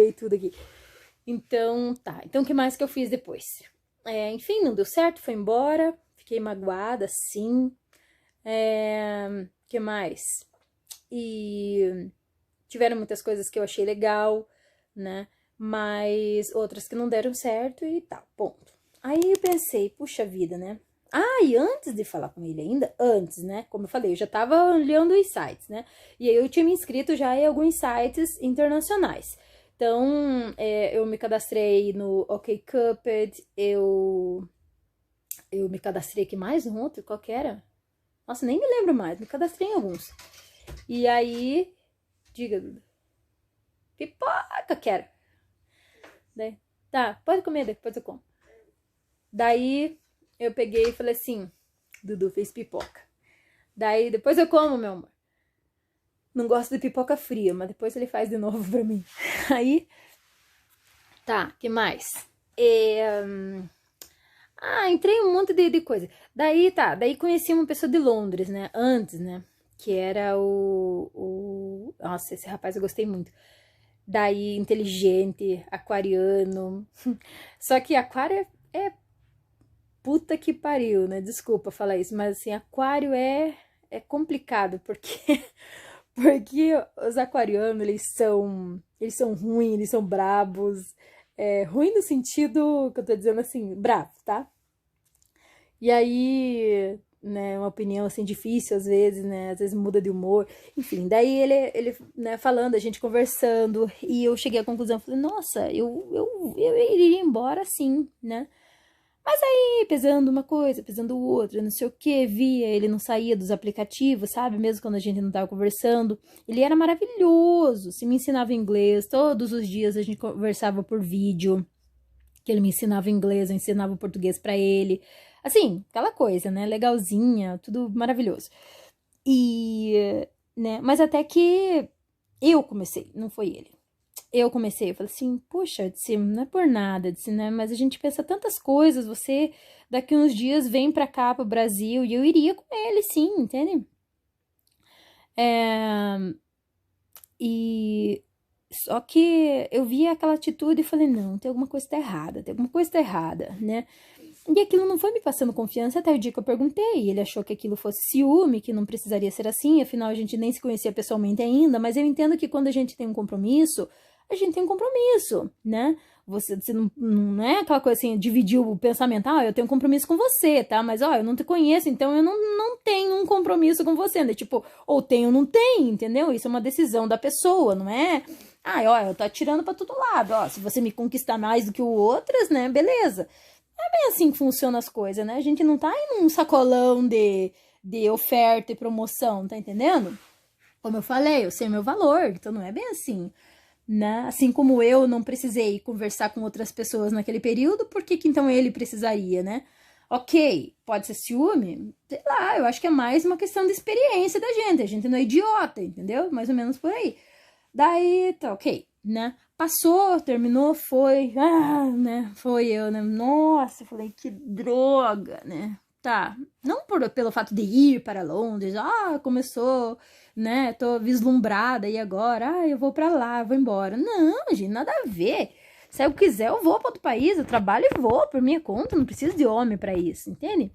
mudei tudo aqui. Então, tá. Então, o que mais que eu fiz depois? Enfim, não deu certo, foi embora. Fiquei magoada, sim. Que mais? E tiveram muitas coisas que eu achei legal, né? Mas outras que não deram certo e tal, ponto. Aí eu pensei, puxa vida, né? E antes de falar com ele ainda, antes, né? Como eu falei, eu já tava olhando os sites, né? E aí eu tinha me inscrito já em alguns sites internacionais. Então, eu me cadastrei no OkCupid, eu me cadastrei aqui mais um outro, qual que era? Nossa, nem me lembro mais, me cadastrei em alguns. E aí, diga, Duda. Pipoca, quero. Daí, tá, pode comer, depois eu como. Daí, eu peguei e falei assim, Dudu fez pipoca. Daí, depois eu como, meu amor. Não gosto de pipoca fria, mas depois ele faz de novo pra mim. Aí, tá, que mais? Entrei em um monte de coisa. Daí, tá, daí conheci uma pessoa de Londres, né, antes, né, que era Nossa, esse rapaz eu gostei muito. Daí, inteligente, aquariano. Só que aquário é puta que pariu, né? Desculpa falar isso, mas assim, aquário é complicado, porque porque os aquarianos, eles são ruins, eles são brabos. Ruim no sentido que eu tô dizendo assim, bravo, tá? E aí, né, uma opinião assim difícil às vezes, né? Às vezes muda de humor. Enfim, daí ele né, falando, a gente conversando, e eu cheguei à conclusão, falei, nossa, eu iria embora sim, né? Mas aí, pesando uma coisa, pesando outra, não sei o que, via, ele não saía dos aplicativos, sabe? Mesmo quando a gente não tava conversando. Ele era maravilhoso, se me ensinava inglês, todos os dias a gente conversava por vídeo, que ele me ensinava inglês, eu ensinava português pra ele. Assim, aquela coisa, né? Legalzinha, tudo maravilhoso. E, né? Mas até que eu comecei, não foi ele. Eu comecei, eu falei assim, puxa, disse, não é por nada, disse, né, mas a gente pensa tantas coisas, você daqui uns dias vem pra cá, pro Brasil, e eu iria com ele, sim, entende? E só que eu vi aquela atitude e falei, não, tem alguma coisa que tá errada, tem alguma coisa que tá errada, né? E aquilo não foi me passando confiança até o dia que eu perguntei. Ele achou que aquilo fosse ciúme, que não precisaria ser assim, afinal a gente nem se conhecia pessoalmente ainda, mas eu entendo que quando a gente tem um compromisso, a gente tem um compromisso, né? Você não é aquela coisa assim, dividir o pensamento, eu tenho um compromisso com você, tá? Mas, eu não te conheço, então eu não tenho um compromisso com você, né? Tipo, ou tenho ou não tenho, entendeu? Isso é uma decisão da pessoa, não é? Eu tô atirando pra todo lado, se você me conquistar mais do que o outras, né? Beleza. Não é bem assim que funcionam as coisas, né? A gente não tá em um sacolão de oferta e promoção, tá entendendo? Como eu falei, eu sei meu valor, então não é bem assim, né? Assim como eu não precisei conversar com outras pessoas naquele período, por que então ele precisaria, né? Ok, pode ser ciúme? Sei lá, eu acho que é mais uma questão de experiência da gente. A gente não é idiota, entendeu? Mais ou menos por aí. Daí, tá ok, né? Passou, terminou, foi, né? Foi eu, né? Nossa, eu falei, que droga, né? Tá, não pelo fato de ir para Londres, começou, né? Tô vislumbrada e agora, eu vou pra lá, vou embora. Não, gente, nada a ver. Se eu quiser, eu vou para outro país, eu trabalho e vou por minha conta, não preciso de homem para isso, entende?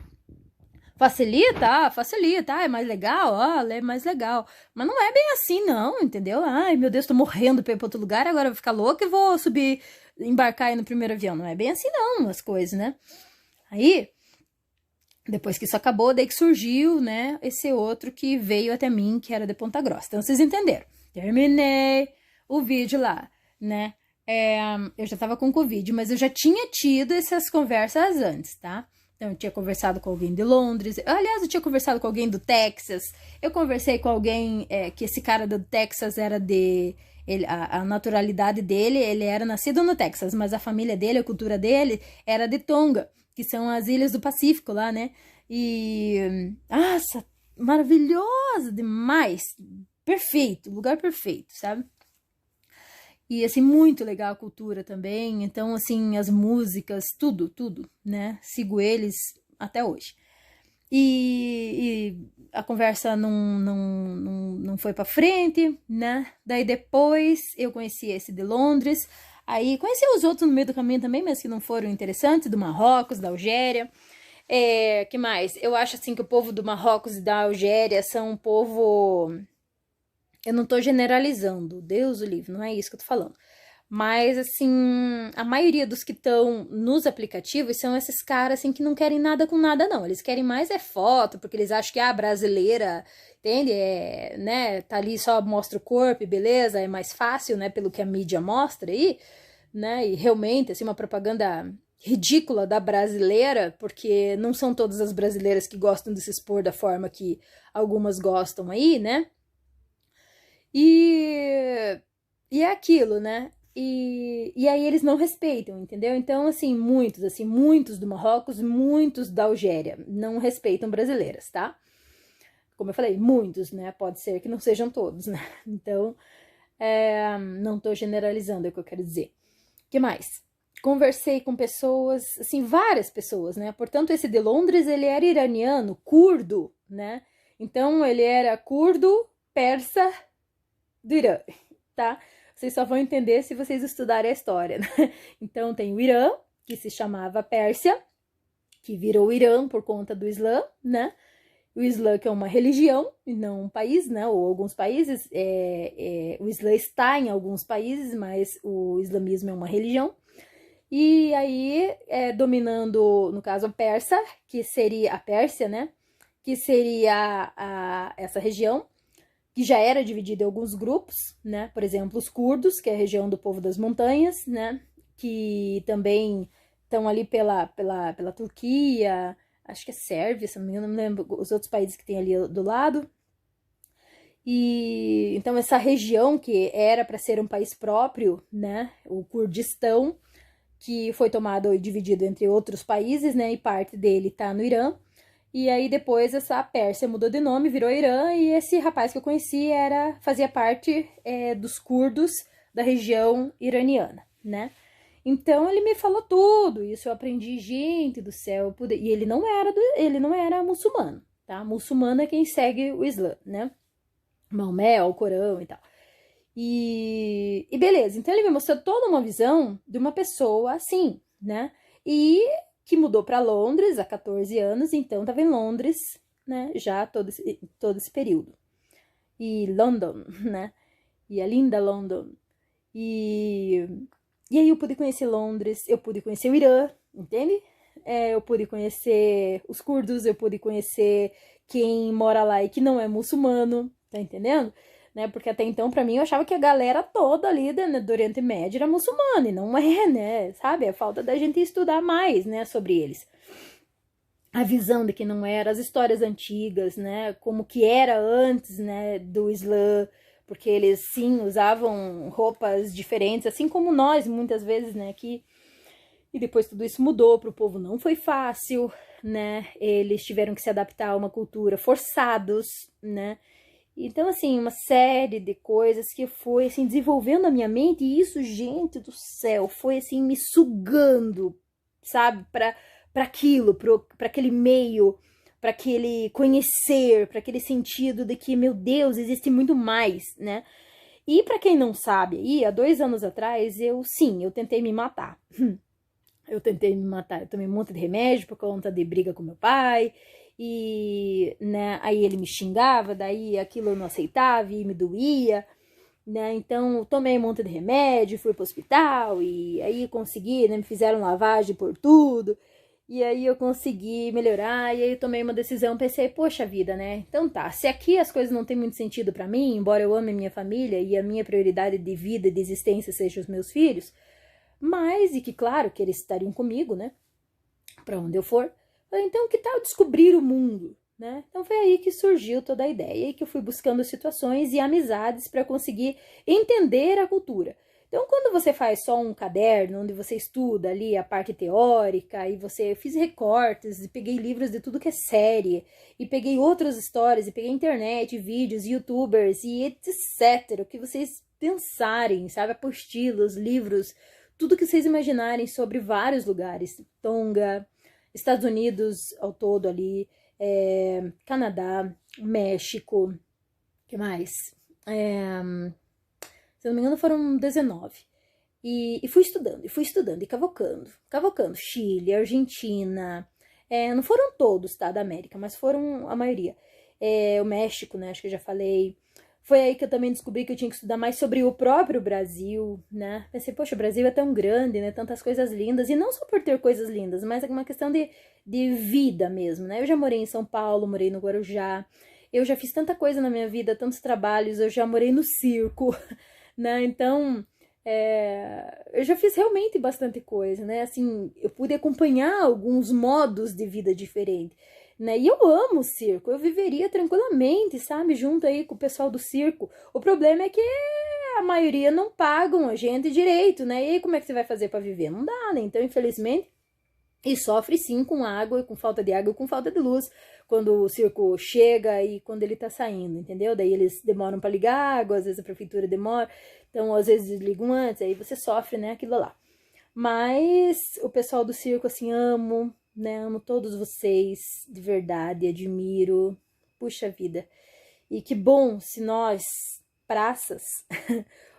Facilita? Facilita. É mais legal? É mais legal. Mas não é bem assim, não, entendeu? Ai, meu Deus, tô morrendo pra ir pra outro lugar, agora eu vou ficar louca e vou subir, embarcar aí no primeiro avião. Não é bem assim, não, as coisas, né? Aí, depois que isso acabou, daí que surgiu, né, esse outro que veio até mim, que era de Ponta Grossa. Então, vocês entenderam. Terminei o vídeo lá, né? Eu já tava com Covid, mas eu já tinha tido essas conversas antes, tá? Então, eu tinha conversado com alguém de Londres. Aliás, eu tinha conversado com alguém do Texas. Eu conversei com alguém que esse cara do Texas era de... a naturalidade dele, ele era nascido no Texas, mas a família dele, a cultura dele, era de Tonga, que são as ilhas do Pacífico lá, né? E... Nossa, maravilhosa demais! Perfeito, lugar perfeito, sabe? E, assim, muito legal a cultura também. Então, assim, as músicas, tudo, né? Sigo eles até hoje. a conversa não foi pra frente, né? Daí depois eu conheci esse de Londres, aí conheci os outros no meio do caminho também, mas que não foram interessantes, do Marrocos, da Algéria. Que mais? Eu acho assim que o povo do Marrocos e da Algéria são um povo... Eu não tô generalizando, Deus o livre, não é isso que eu tô falando. Mas, assim, a maioria dos que estão nos aplicativos são esses caras, assim, que não querem nada com nada, não. Eles querem mais é foto, porque eles acham que a brasileira, entende? Né, tá ali só mostra o corpo, beleza, é mais fácil, né, pelo que a mídia mostra aí, né, e realmente, assim, uma propaganda ridícula da brasileira, porque não são todas as brasileiras que gostam de se expor da forma que algumas gostam aí, né? E é aquilo, né? E aí eles não respeitam, entendeu? Então, assim, muitos do Marrocos, muitos da Algéria não respeitam brasileiras, tá? Como eu falei, muitos, né? Pode ser que não sejam todos, né? Então, não tô generalizando, é o que eu quero dizer. O que mais? Conversei com pessoas, assim, várias pessoas, né? Portanto, esse de Londres, ele era iraniano, curdo, né? Então, ele era curdo, persa, do Irã, tá? Vocês só vão entender se vocês estudarem a história, né? Então tem o Irã, que se chamava Pérsia, que virou Irã por conta do Islã, né? O Islã que é uma religião e não um país, né? Ou alguns países, o Islã está em alguns países, mas o islamismo é uma religião. E aí, dominando, no caso, a Persa, que seria a Pérsia, né? Que seria essa região, que já era dividido em alguns grupos, né? Por exemplo, os curdos, que é a região do povo das montanhas, né? Que também estão ali pela Turquia, acho que é Sérvia, se não me engano, não me lembro os outros países que tem ali do lado. E então essa região que era para ser um país próprio, né? O Kurdistão, que foi tomado e dividido entre outros países, né? E parte dele está no Irã. E aí depois essa Pérsia mudou de nome, virou Irã, e esse rapaz que eu conheci fazia parte dos curdos da região iraniana, né? Então ele me falou tudo, isso eu aprendi, gente do céu, e ele não era muçulmano, tá? Muçulmano é quem segue o Islã, né? Maomé, o Corão e tal. E beleza, então ele me mostrou toda uma visão de uma pessoa assim, né? E que mudou para Londres há 14 anos, então estava em Londres, né, já todo esse período. E London, né, e a linda London. E aí eu pude conhecer Londres, eu pude conhecer o Irã, entende? Eu pude conhecer os curdos, eu pude conhecer quem mora lá e que não é muçulmano, tá entendendo? Né? Porque até então, pra mim, eu achava que a galera toda ali do Oriente Médio era muçulmana, e não é, né? Sabe? É falta da gente estudar mais, né, sobre eles. A visão de que não era, as histórias antigas, né, como que era antes, né, do Islã, porque eles, sim, usavam roupas diferentes, assim como nós, muitas vezes, né, aqui. E depois tudo isso mudou, para o povo não foi fácil, né, eles tiveram que se adaptar a uma cultura forçados, né. Então, assim, uma série de coisas que foi, assim, desenvolvendo a minha mente. E isso, gente do céu, foi, assim, me sugando, sabe? Para aquilo, para aquele meio, para aquele conhecer, para aquele sentido de que, meu Deus, existe muito mais, né? E para quem não sabe, aí, há 2 anos atrás, eu tentei me matar. Eu tentei me matar, eu tomei um monte de remédio por conta de briga com meu pai, e, né, aí ele me xingava, daí aquilo eu não aceitava e me doía, né, então tomei um monte de remédio, fui pro hospital, e aí consegui, né, me fizeram lavagem por tudo, e aí eu consegui melhorar, e aí eu tomei uma decisão, pensei, poxa vida, né, então tá, se aqui as coisas não tem muito sentido pra mim, embora eu ame a minha família, e a minha prioridade de vida e de existência sejam os meus filhos, mas, e que claro que eles estariam comigo, né, pra onde eu for, então que tal descobrir o mundo, né? Então foi aí que surgiu toda a ideia e que eu fui buscando situações e amizades para conseguir entender a cultura. Então, quando você faz só um caderno, onde você estuda ali a parte teórica, e eu fiz recortes, e peguei livros de tudo que é série, e peguei outras histórias, e peguei internet, vídeos, youtubers, e etc. O que vocês pensarem, sabe? Apostilas, livros, tudo que vocês imaginarem sobre vários lugares. Tonga, Estados Unidos ao todo ali, Canadá, México, que mais? Se eu não me engano, foram 19. E fui estudando, e cavocando. Chile, Argentina, não foram todos, tá, da América, mas foram a maioria. O México, né, acho que eu já falei. Foi aí que eu também descobri que eu tinha que estudar mais sobre o próprio Brasil, né? Pensei, poxa, o Brasil é tão grande, né? Tantas coisas lindas. E não só por ter coisas lindas, mas é uma questão de vida mesmo, né? Eu já morei em São Paulo, morei no Guarujá. Eu já fiz tanta coisa na minha vida, tantos trabalhos. Eu já morei no circo, né? Então, eu já fiz realmente bastante coisa, né? Assim, eu pude acompanhar alguns modos de vida diferentes. Né? E eu amo o circo, eu viveria tranquilamente, sabe, junto aí com o pessoal do circo. O problema é que a maioria não pagam a gente direito, né? E aí como é que você vai fazer para viver? Não dá, né? Então, infelizmente, e sofre sim com água, com falta de água e com falta de luz, quando o circo chega e quando ele tá saindo, entendeu? Daí eles demoram para ligar a água, às vezes a prefeitura demora, então às vezes ligam antes, aí você sofre, né, aquilo lá. Mas o pessoal do circo, assim, amo, né? Amo todos vocês, de verdade, admiro. Puxa vida. E que bom se nós, praças,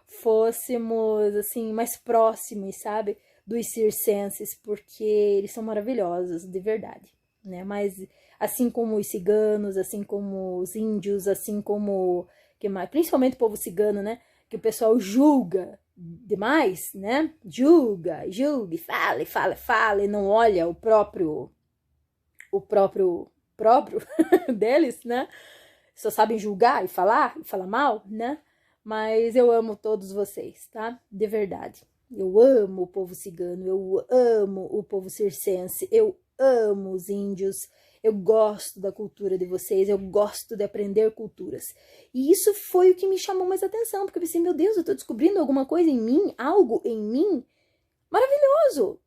fôssemos, assim, mais próximos, sabe? Dos circenses, porque eles são maravilhosos, de verdade, né? Mas assim como os ciganos, assim como os índios, assim como... que mais? Principalmente o povo cigano, né? Que o pessoal julga demais, né? Julga, fala, e não olha o próprio deles, né? Só sabem julgar e falar mal, né? Mas eu amo todos vocês, tá? De verdade. Eu amo o povo cigano, eu amo o povo circense, eu amo os índios, eu gosto da cultura de vocês, eu gosto de aprender culturas. E isso foi o que me chamou mais atenção, porque eu pensei, meu Deus, eu tô descobrindo alguma coisa em mim, algo em mim maravilhoso.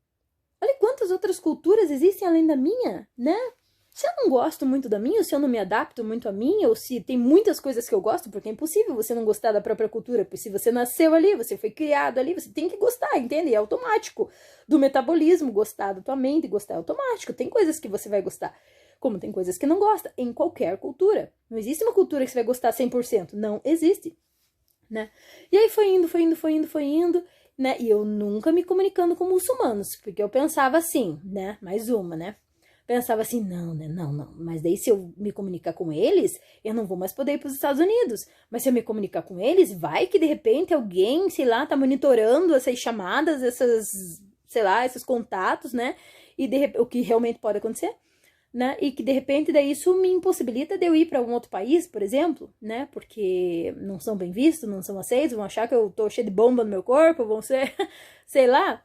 Olha quantas outras culturas existem além da minha, né? Se eu não gosto muito da minha, ou se eu não me adapto muito à minha, ou se tem muitas coisas que eu gosto, porque é impossível você não gostar da própria cultura, porque se você nasceu ali, você foi criado ali, você tem que gostar, entende? É automático. Do metabolismo, gostar da tua mente, gostar é automático. Tem coisas que você vai gostar, como tem coisas que não gosta, em qualquer cultura. Não existe uma cultura que você vai gostar 100%, não existe, né? E aí foi indo, né? E eu nunca me comunicando com muçulmanos, porque eu pensava assim, né? Mais uma, né? Pensava assim, não, né, não, mas daí se eu me comunicar com eles, eu não vou mais poder ir para os Estados Unidos, mas se eu me comunicar com eles, vai que de repente alguém, sei lá, tá monitorando essas chamadas, sei lá, esses contatos, né, e o que realmente pode acontecer, né, e que de repente daí isso me impossibilita de eu ir para um outro país, por exemplo, né, porque não são bem vistos, não são aceitos, vão achar que eu tô cheio de bomba no meu corpo, vão ser, sei lá,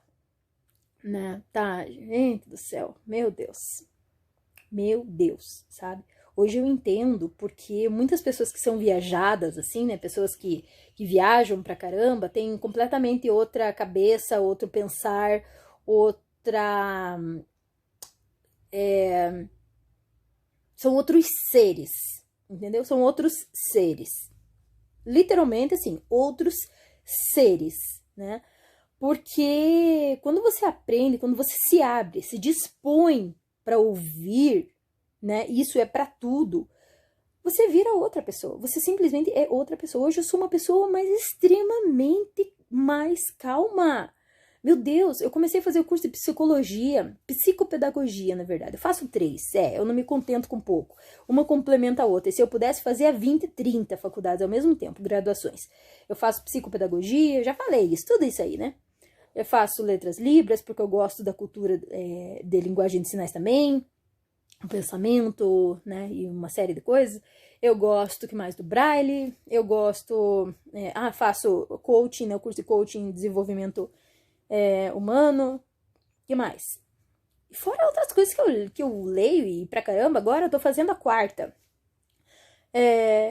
né, tá, gente do céu, meu Deus, sabe? Hoje eu entendo porque muitas pessoas que são viajadas, assim, né, pessoas que viajam pra caramba, têm completamente outra cabeça, outro pensar, outra... são outros seres, entendeu? São outros seres. Literalmente, assim, outros seres, né? Porque quando você aprende, quando você se abre, se dispõe para ouvir, né? Isso é para tudo. Você vira outra pessoa. Você simplesmente é outra pessoa. Hoje eu sou uma pessoa mais extremamente mais calma. Meu Deus, eu comecei a fazer o curso de psicologia, psicopedagogia, na verdade. Eu faço 3, eu não me contento com pouco. Uma complementa a outra. E se eu pudesse fazer a 20, 30 faculdades ao mesmo tempo, graduações. Eu faço psicopedagogia, já falei isso, tudo isso aí, né? Eu faço letras libras, porque eu gosto da cultura de linguagem de sinais também, o pensamento, né, e uma série de coisas. Eu gosto, que mais, do Braille, eu gosto, faço coaching, né, o curso de coaching, desenvolvimento humano, que mais? E fora outras coisas que eu leio e pra caramba, agora eu tô fazendo a 4ª.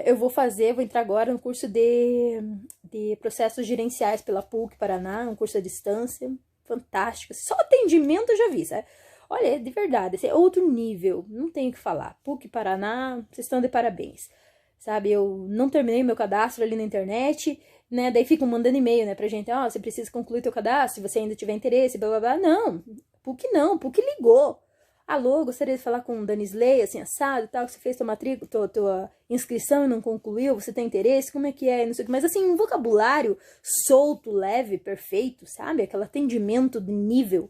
Eu vou entrar agora no curso de processos gerenciais pela PUC Paraná, um curso à distância, fantástico. Só atendimento eu já vi, sabe? Olha, de verdade, esse é outro nível, não tenho o que falar. PUC Paraná, vocês estão de parabéns, sabe? Eu não terminei meu cadastro ali na internet, né? Daí ficam mandando e-mail, né, pra gente, você precisa concluir teu cadastro, se você ainda tiver interesse, blá blá blá. Não, PUC ligou. alô, gostaria de falar com o Danisley, assim, assado e tal, que você fez tua matrícula, tua inscrição e não concluiu, você tem interesse, como é que é, não sei o que, mas assim, um vocabulário solto, leve, perfeito, sabe? Aquele atendimento de nível,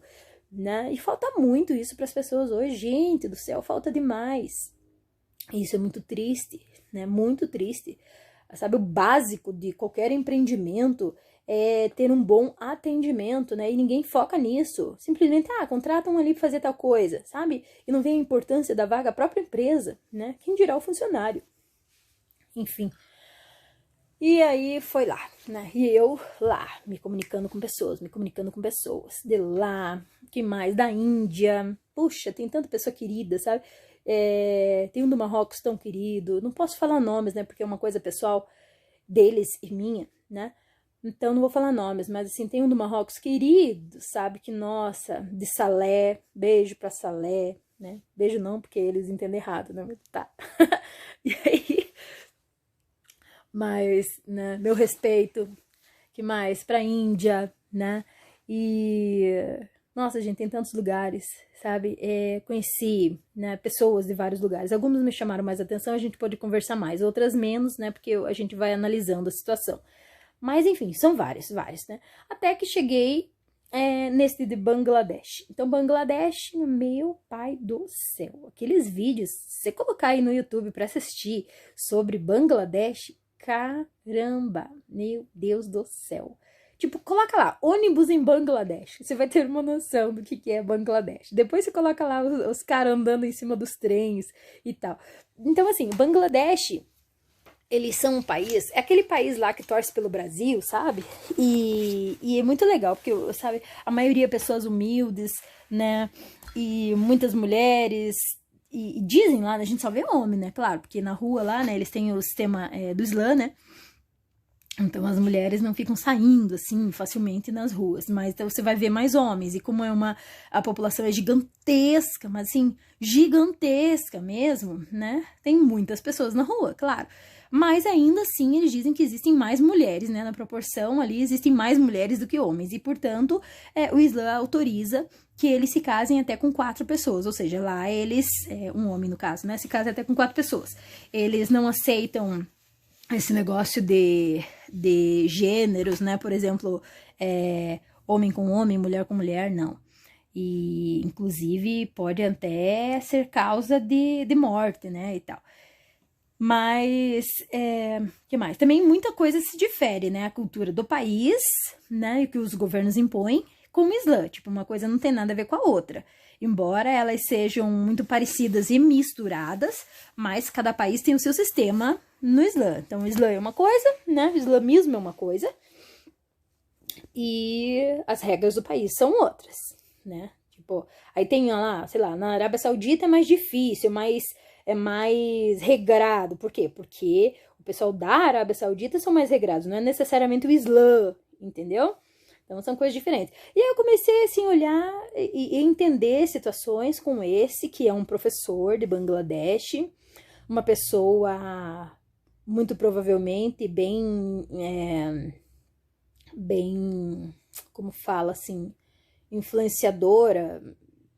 né? E falta muito isso para as pessoas hoje, gente do céu, falta demais. Isso é muito triste, né? Muito triste. Sabe, o básico de qualquer empreendimento é ter um bom atendimento, né? E ninguém foca nisso. Simplesmente, contratam ali para fazer tal coisa, sabe? E não vê a importância da vaga à própria empresa, né? Quem dirá o funcionário? Enfim. E aí foi lá, né? E eu lá, me comunicando com pessoas. De lá, que mais? Da Índia. Puxa, tem tanta pessoa querida, sabe? Tem um do Marrocos tão querido. Não posso falar nomes, né? Porque é uma coisa pessoal deles e minha, né? Então não vou falar nomes, mas assim, tem um do Marrocos querido, sabe? Que, nossa, de Salé, beijo pra Salé, né? Beijo não, porque eles entendem errado, né? Tá. E aí, mas, né, meu respeito, que mais? Pra Índia, né? E, nossa, gente, tem tantos lugares, sabe? Conheci, né, pessoas de vários lugares. Algumas me chamaram mais atenção, a gente pode conversar mais, outras menos, né? Porque a gente vai analisando a situação. Mas, enfim, são vários, né? Até que cheguei nesse de Bangladesh. Então, Bangladesh, meu pai do céu. Aqueles vídeos, se você colocar aí no YouTube para assistir sobre Bangladesh, caramba, meu Deus do céu. Tipo, coloca lá, ônibus em Bangladesh. Você vai ter uma noção do que é Bangladesh. Depois você coloca lá os caras andando em cima dos trens e tal. Então, assim, Bangladesh, eles são um país, é aquele país lá que torce pelo Brasil, sabe? E é muito legal, porque, sabe, a maioria é pessoas humildes, né? E muitas mulheres, e dizem lá, a gente só vê homem, né? Claro, porque na rua lá, né, eles têm o sistema do Islã, né? Então as mulheres não ficam saindo assim facilmente nas ruas, mas então você vai ver mais homens. E como a população é gigantesca, mas assim, gigantesca mesmo, né? Tem muitas pessoas na rua, claro. Mas ainda assim eles dizem que existem mais mulheres, né? Na proporção ali existem mais mulheres do que homens. E portanto o Islã autoriza que eles se casem até com 4 pessoas. Ou seja, lá eles, um homem no caso, né? Se casa até com 4 pessoas. Eles não aceitam esse negócio de gêneros, né? Por exemplo, homem com homem, mulher com mulher, não. E, inclusive, pode até ser causa de morte, né? E tal. Mas, que mais? Também muita coisa se difere, né? A cultura do país, né? E que os governos impõem com o Islã. Tipo, uma coisa não tem nada a ver com a outra. Embora elas sejam muito parecidas e misturadas, mas cada país tem o seu sistema no Islã. Então, o Islã é uma coisa, né? O islamismo é uma coisa. E as regras do país são outras, né? Tipo, aí tem lá, sei lá, na Arábia Saudita é mais difícil, é mais regrado. Por quê? Porque o pessoal da Arábia Saudita são mais regrados, não é necessariamente o Islã, entendeu? Então são coisas diferentes. E aí eu comecei assim a olhar e entender situações com esse, que é um professor de Bangladesh, uma pessoa muito provavelmente bem, como fala assim, influenciadora.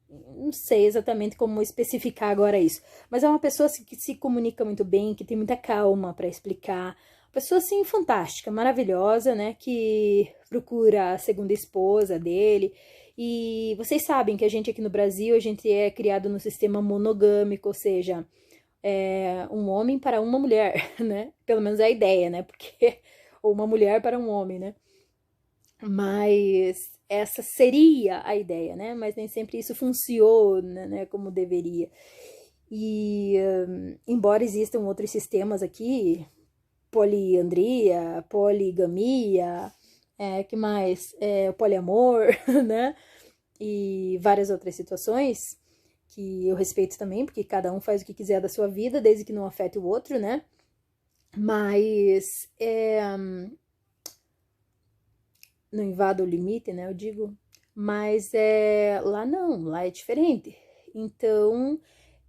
Não sei exatamente como especificar agora isso, mas é uma pessoa assim, que se comunica muito bem, que tem muita calma para explicar. Pessoa assim fantástica, maravilhosa, né? Que procura a segunda esposa dele. E vocês sabem que a gente aqui no Brasil, a gente é criado no sistema monogâmico, ou seja, um homem para uma mulher, né? Pelo menos é a ideia, né? Porque ou uma mulher para um homem, né? Mas essa seria a ideia, né? Mas nem sempre isso funciona, né? Como deveria. E embora existam outros sistemas aqui, poliandria, poligamia, que mais? Poliamor, né? E várias outras situações que eu respeito também, porque cada um faz o que quiser da sua vida, desde que não afete o outro, né? Mas não invada o limite, né? Eu digo. Mas lá não, lá é diferente. Então,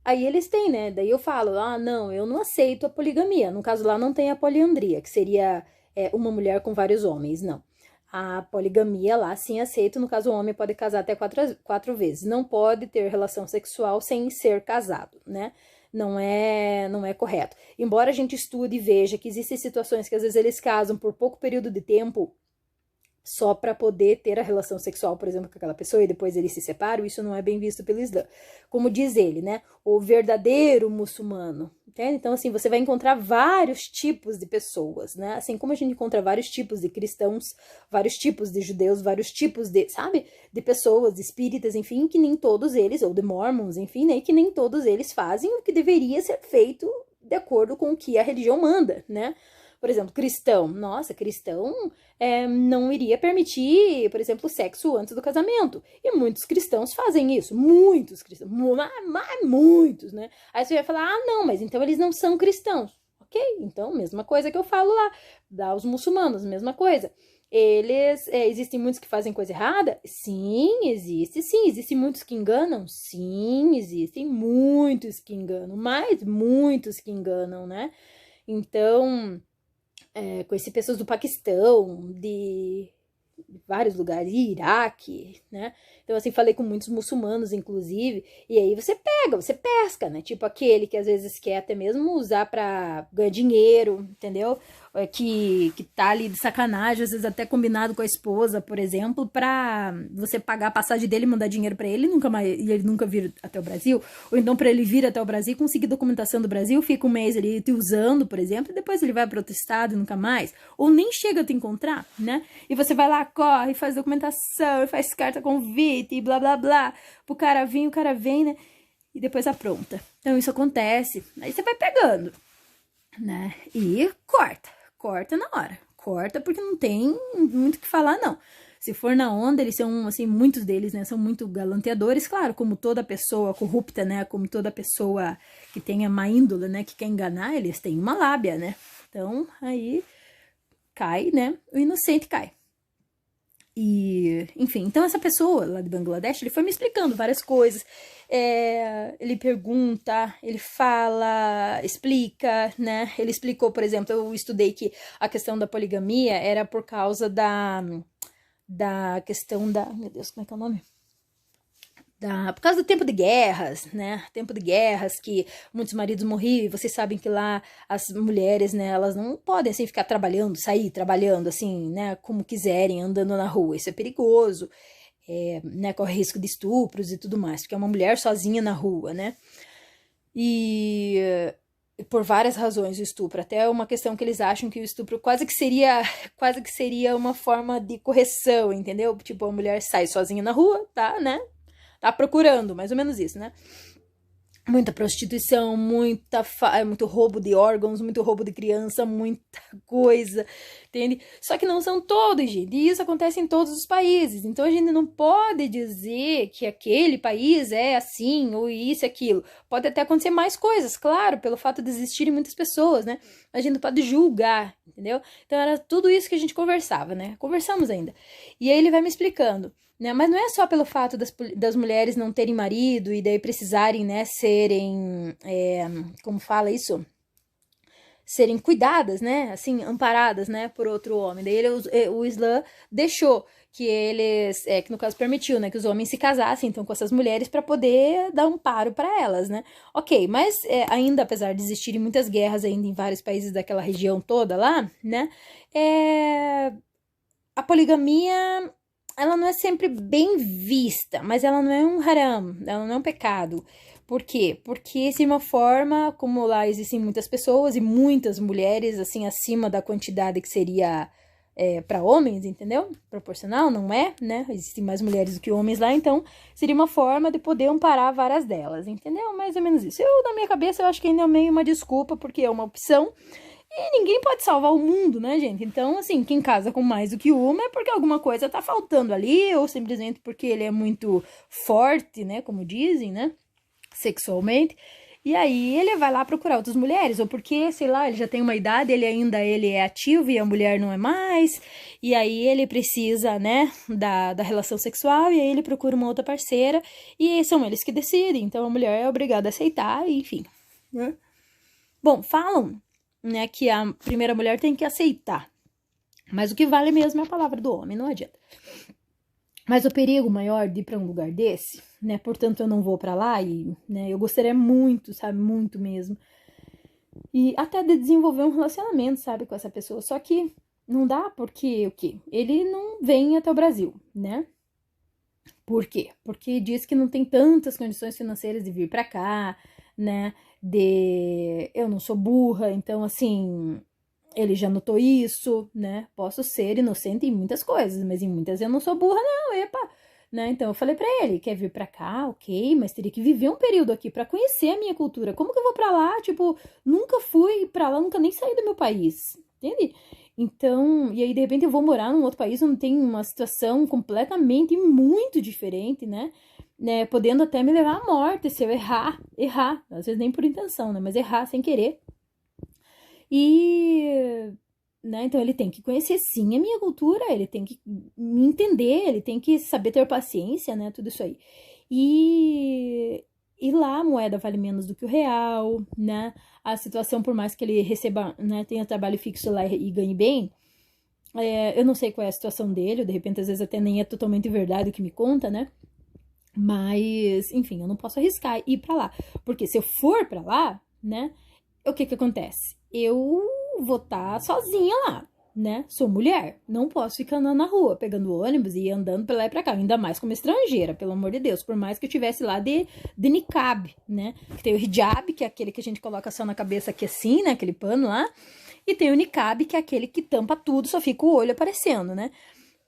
aí eles têm, né? Daí eu falo, não, eu não aceito a poligamia. No caso lá não tem a poliandria, que seria uma mulher com vários homens, não. A poligamia lá, sim, aceito. No caso, o homem pode casar até quatro vezes. Não pode ter relação sexual sem ser casado, né? Não é correto. Embora a gente estude e veja que existem situações que às vezes eles casam por pouco período de tempo só para poder ter a relação sexual, por exemplo, com aquela pessoa e depois eles se separam, isso não é bem visto pelo Islã. Como diz ele, né? O verdadeiro muçulmano. Entende? Então, assim, você vai encontrar vários tipos de pessoas, né? Assim como a gente encontra vários tipos de cristãos, vários tipos de judeus, vários tipos de, sabe? De pessoas, de espíritas, enfim, que nem todos eles, ou de mormons, enfim, né? Que nem todos eles fazem o que deveria ser feito de acordo com o que a religião manda, né? Por exemplo, cristão. Nossa, cristão não iria permitir, por exemplo, sexo antes do casamento. E muitos cristãos fazem isso. Muitos cristãos. Muitos, né? Aí você vai falar, ah, não, mas então eles não são cristãos. Ok, então, mesma coisa que eu falo lá. Dá os muçulmanos, mesma coisa. Existem muitos que fazem coisa errada? Sim, existe, sim. Existem muitos que enganam? Sim, existem muitos que enganam. Mas muitos que enganam, né? Então... conheci pessoas do Paquistão, de vários lugares, Iraque, né? Então, assim, falei com muitos muçulmanos, inclusive, e aí você pesca, né? Tipo aquele que às vezes quer até mesmo usar pra ganhar dinheiro, entendeu? Que tá ali de sacanagem, às vezes até combinado com a esposa, por exemplo, pra você pagar a passagem dele e mandar dinheiro pra ele e ele nunca vir até o Brasil, ou então pra ele vir até o Brasil, conseguir documentação do Brasil, fica um mês ali te usando, por exemplo, e depois ele vai para outro estado e nunca mais, ou nem chega a te encontrar, né? E você vai lá, corre, faz documentação, faz carta convite e blá blá blá, pro cara vir, o cara vem, né? E depois apronta. Então isso acontece, aí você vai pegando, né? E corta na hora. Corta porque não tem muito o que falar, não. Se for na onda, eles são, assim, muitos deles, né, são muito galanteadores, claro, como toda pessoa corrupta, né, como toda pessoa que tenha má índole, né, que quer enganar, eles têm uma lábia, né. Então, aí cai, né, o inocente cai. E, enfim, então essa pessoa lá de Bangladesh, ele foi me explicando várias coisas. Ele pergunta, ele fala, explica, né? Ele explicou, por exemplo, eu estudei que a questão da poligamia era por causa da questão da... Meu Deus, como é que é o nome? Por causa do tempo de guerras, né? Tempo de guerras que muitos maridos morriam, e vocês sabem que lá as mulheres, né, elas não podem assim ficar trabalhando, sair trabalhando assim, né, como quiserem, andando na rua. Isso é perigoso, né, corre risco de estupros e tudo mais, porque é uma mulher sozinha na rua, né? E por várias razões o estupro, até uma questão que eles acham que o estupro quase que seria uma forma de correção, entendeu? Tipo, a mulher sai sozinha na rua, tá, né? Tá procurando, mais ou menos isso, né? Muita prostituição, muito roubo de órgãos, muito roubo de criança, muita coisa, entende? Só que não são todos, gente, e isso acontece em todos os países, então a gente não pode dizer que aquele país é assim, ou isso e aquilo. Pode até acontecer mais coisas, claro, pelo fato de existirem muitas pessoas, né? A gente não pode julgar, entendeu? Então era tudo isso que a gente conversava, né? Conversamos ainda. E aí ele vai me explicando. Né? Mas não é só pelo fato das mulheres não terem marido e daí precisarem, né, serem, como fala isso? Serem cuidadas, né, assim, amparadas, né, por outro homem. Daí o Islã deixou que eles, que no caso permitiu, né, que os homens se casassem, então, com essas mulheres para poder dar amparo para elas, né. Ok, mas ainda, apesar de existirem muitas guerras ainda em vários países daquela região toda lá, né, a poligamia... ela não é sempre bem vista, mas ela não é um haram, ela não é um pecado. Por quê? Porque de uma forma, como lá existem muitas pessoas e muitas mulheres, assim, acima da quantidade que seria para homens, entendeu? Proporcional, não é, né? Existem mais mulheres do que homens lá, então seria uma forma de poder amparar várias delas, entendeu? Mais ou menos isso. Na minha cabeça, eu acho que ainda é meio uma desculpa, porque é uma opção. E ninguém pode salvar o mundo, né, gente? Então, assim, quem casa com mais do que uma é porque alguma coisa tá faltando ali, ou simplesmente porque ele é muito forte, né, como dizem, né, sexualmente. E aí ele vai lá procurar outras mulheres, ou porque, sei lá, ele já tem uma idade, ele é ativo e a mulher não é mais, e aí ele precisa, né, da relação sexual, e aí ele procura uma outra parceira, e são eles que decidem, então a mulher é obrigada a aceitar, enfim, né? Bom, falam, né, que a primeira mulher tem que aceitar, Mas o que vale mesmo é a palavra do homem, não adianta. Mas o perigo maior de ir para um lugar desse, né? Portanto, eu não vou para lá e, né, eu gostaria muito, sabe, muito mesmo. E até de desenvolver um relacionamento, sabe, com essa pessoa. Só que não dá porque o quê? Ele não vem até o Brasil, né? Por quê? Porque diz que não tem tantas condições financeiras de vir para cá, né? Eu não sou burra, então assim, ele já notou isso, né? Posso ser inocente em muitas coisas, mas em muitas eu não sou burra, não, epa, né? Então eu falei pra ele, quer vir pra cá, ok, mas teria que viver um período aqui pra conhecer a minha cultura. Como que eu vou pra lá? Tipo, nunca fui pra lá, nunca nem saí do meu país, entende? Então, e aí de repente eu vou morar num outro país onde tem uma situação completamente muito diferente, né? Podendo até me levar à morte se eu errar, às vezes nem por intenção, né? Mas errar sem querer. E, né, então ele tem que conhecer sim a minha cultura, ele tem que me entender, ele tem que saber ter paciência, né, tudo isso aí. E lá a moeda vale menos do que o real, né, a situação, por mais que ele receba, né, tenha trabalho fixo lá e ganhe bem, eu não sei qual é a situação dele, de repente às vezes até nem é totalmente verdade o que me conta, né, mas, enfim, eu não posso arriscar ir pra lá, porque se eu for pra lá, né, o que acontece? Eu vou estar sozinha lá, né? Sou mulher, não posso ficar andando na rua, pegando ônibus e andando pra lá e pra cá, ainda mais como estrangeira, pelo amor de Deus, por mais que eu tivesse lá de niqab, né? Que tem o hijab, que é aquele que a gente coloca só na cabeça aqui assim, né? Aquele pano lá, e tem o niqab, que é aquele que tampa tudo, só fica o olho aparecendo, né?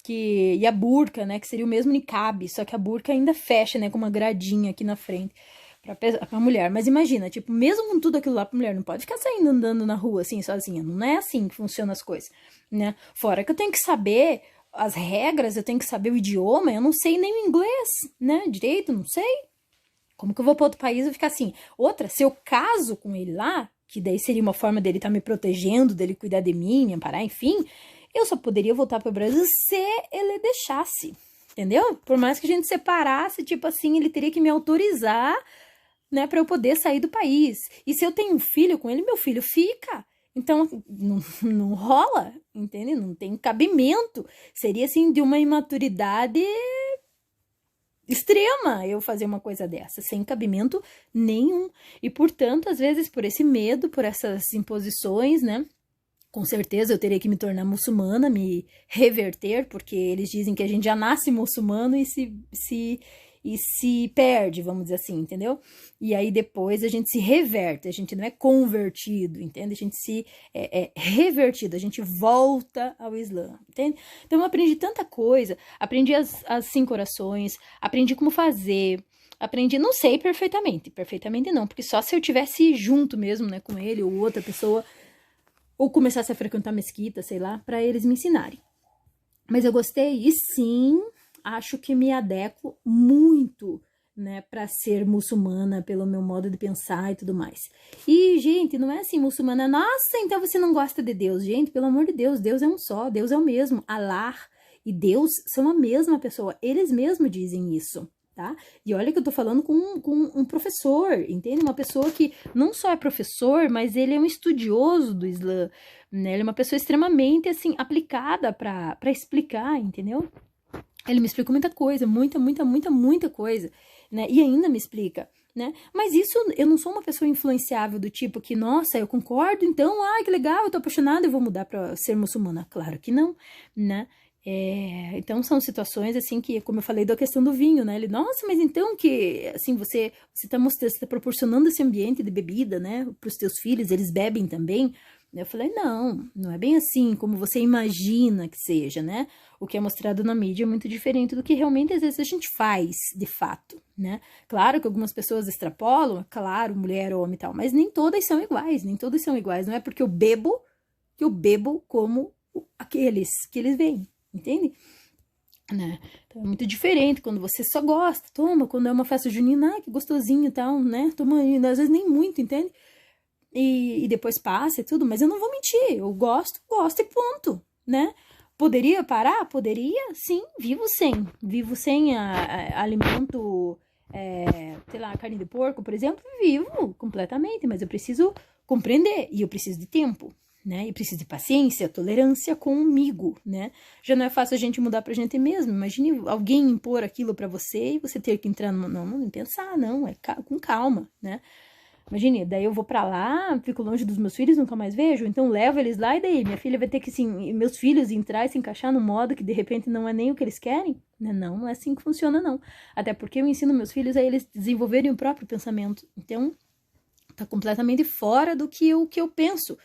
E a burca, né? Que seria o mesmo niqab, só que a burca ainda fecha, né? Com uma gradinha aqui na frente pra mulher. Mas imagina, tipo, mesmo com tudo aquilo lá pra mulher, não pode ficar saindo andando na rua assim, sozinha. Não é assim que funcionam as coisas, né? Fora que eu tenho que saber as regras, eu tenho que saber o idioma, eu não sei nem o inglês, né? Direito, não sei. Como que eu vou pra outro país e ficar assim? Outra, se eu caso com ele lá, que daí seria uma forma dele estar me protegendo, dele cuidar de mim, me amparar, enfim, eu só poderia voltar pro Brasil se ele deixasse. Entendeu? Por mais que a gente separasse, tipo assim, ele teria que me autorizar, né, para eu poder sair do país. E se eu tenho um filho com ele, meu filho fica. Então, não rola, entende? Não tem cabimento. Seria, assim, de uma imaturidade extrema eu fazer uma coisa dessa, sem cabimento nenhum. E, portanto, às vezes, por esse medo, por essas imposições, né, com certeza eu teria que me tornar muçulmana, me reverter, porque eles dizem que a gente já nasce muçulmano e se perde, vamos dizer assim, entendeu? E aí depois a gente se reverte, a gente não é convertido, entende? A gente se é revertido, a gente volta ao Islã, entende? Então eu aprendi tanta coisa, aprendi as 5 orações, aprendi como fazer, aprendi, não sei perfeitamente não, porque só se eu tivesse junto mesmo, né, com ele ou outra pessoa, ou começasse a frequentar mesquita, sei lá, para eles me ensinarem. Mas eu gostei e sim, acho que me adequo muito, né, para ser muçulmana, pelo meu modo de pensar e tudo mais. E, gente, não é assim, muçulmana, nossa, então você não gosta de Deus. Gente, pelo amor de Deus, Deus é um só, Deus é o mesmo. Allah e Deus são a mesma pessoa, eles mesmos dizem isso. Tá? E olha que eu tô falando com um professor, entende? Uma pessoa que não só é professor, mas ele é um estudioso do Islã, né? Ele é uma pessoa extremamente, assim, aplicada pra explicar, entendeu? Ele me explicou muita coisa, muita coisa, né? E ainda me explica, né? Mas isso, eu não sou uma pessoa influenciável do tipo que, nossa, eu concordo, então, que legal, eu tô apaixonada, eu vou mudar pra ser muçulmana. Claro que não, né? Então são situações assim que, como eu falei da questão do vinho, né? Ele, nossa, mas então que assim você tá mostrando, você tá proporcionando esse ambiente de bebida, né, para os teus filhos, eles bebem também. Eu falei, não é bem assim como você imagina que seja, né? O que é mostrado na mídia é muito diferente do que realmente às vezes a gente faz, de fato, né? Claro que algumas pessoas extrapolam, claro, mulher, homem e tal, mas nem todas são iguais, não é porque eu bebo que eu bebo como aqueles que eles veem. Entende? Né? Então é muito diferente quando você só gosta, toma, quando é uma festa junina, que gostosinho e tal, né? Toma, às vezes nem muito, entende? E depois passa e tudo, mas eu não vou mentir, eu gosto e ponto, né? Poderia parar? Poderia, sim, vivo sem alimento, sei lá, carne de porco, por exemplo, vivo completamente, mas eu preciso compreender e eu preciso de tempo, né? E precisa de paciência, tolerância comigo, né? Já não é fácil a gente mudar pra gente mesmo. Imagine alguém impor aquilo pra você e você ter que entrar no... Não, nem pensar, não. É com calma, né? Imagine, daí eu vou pra lá, fico longe dos meus filhos, nunca mais vejo, então levo eles lá e daí minha filha vai ter que, assim, meus filhos entrar e se encaixar no modo que de repente não é nem o que eles querem, né? Não é assim que funciona, não. Até porque eu ensino meus filhos a eles desenvolverem o próprio pensamento. Então, tá completamente fora do que eu penso,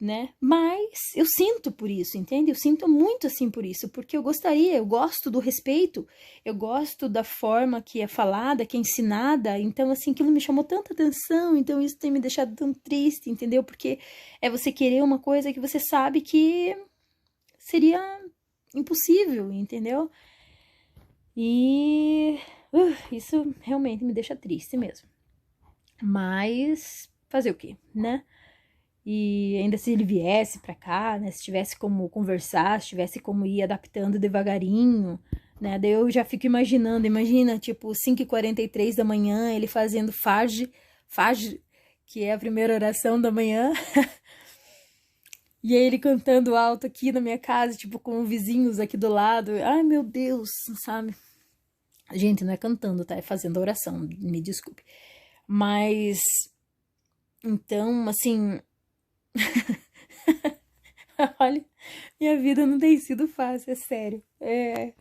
né? Mas eu sinto por isso, entende? Eu sinto muito assim por isso, porque eu gosto do respeito, eu gosto da forma que é falada, que é ensinada, então assim, aquilo me chamou tanta atenção, então isso tem me deixado tão triste, entendeu? Porque é você querer uma coisa que você sabe que seria impossível, entendeu? E isso realmente me deixa triste mesmo. Mas fazer o quê, né? E ainda se ele viesse pra cá, né, se tivesse como conversar, se tivesse como ir adaptando devagarinho, né, daí eu já fico imaginando, imagina, tipo, 5h43 da manhã, ele fazendo Fajr, que é a primeira oração da manhã, e aí ele cantando alto aqui na minha casa, tipo, com vizinhos aqui do lado, ai meu Deus, sabe? Gente, não é cantando, tá? É fazendo a oração, me desculpe. Mas, então, assim... Olha, minha vida não tem sido fácil, é sério. É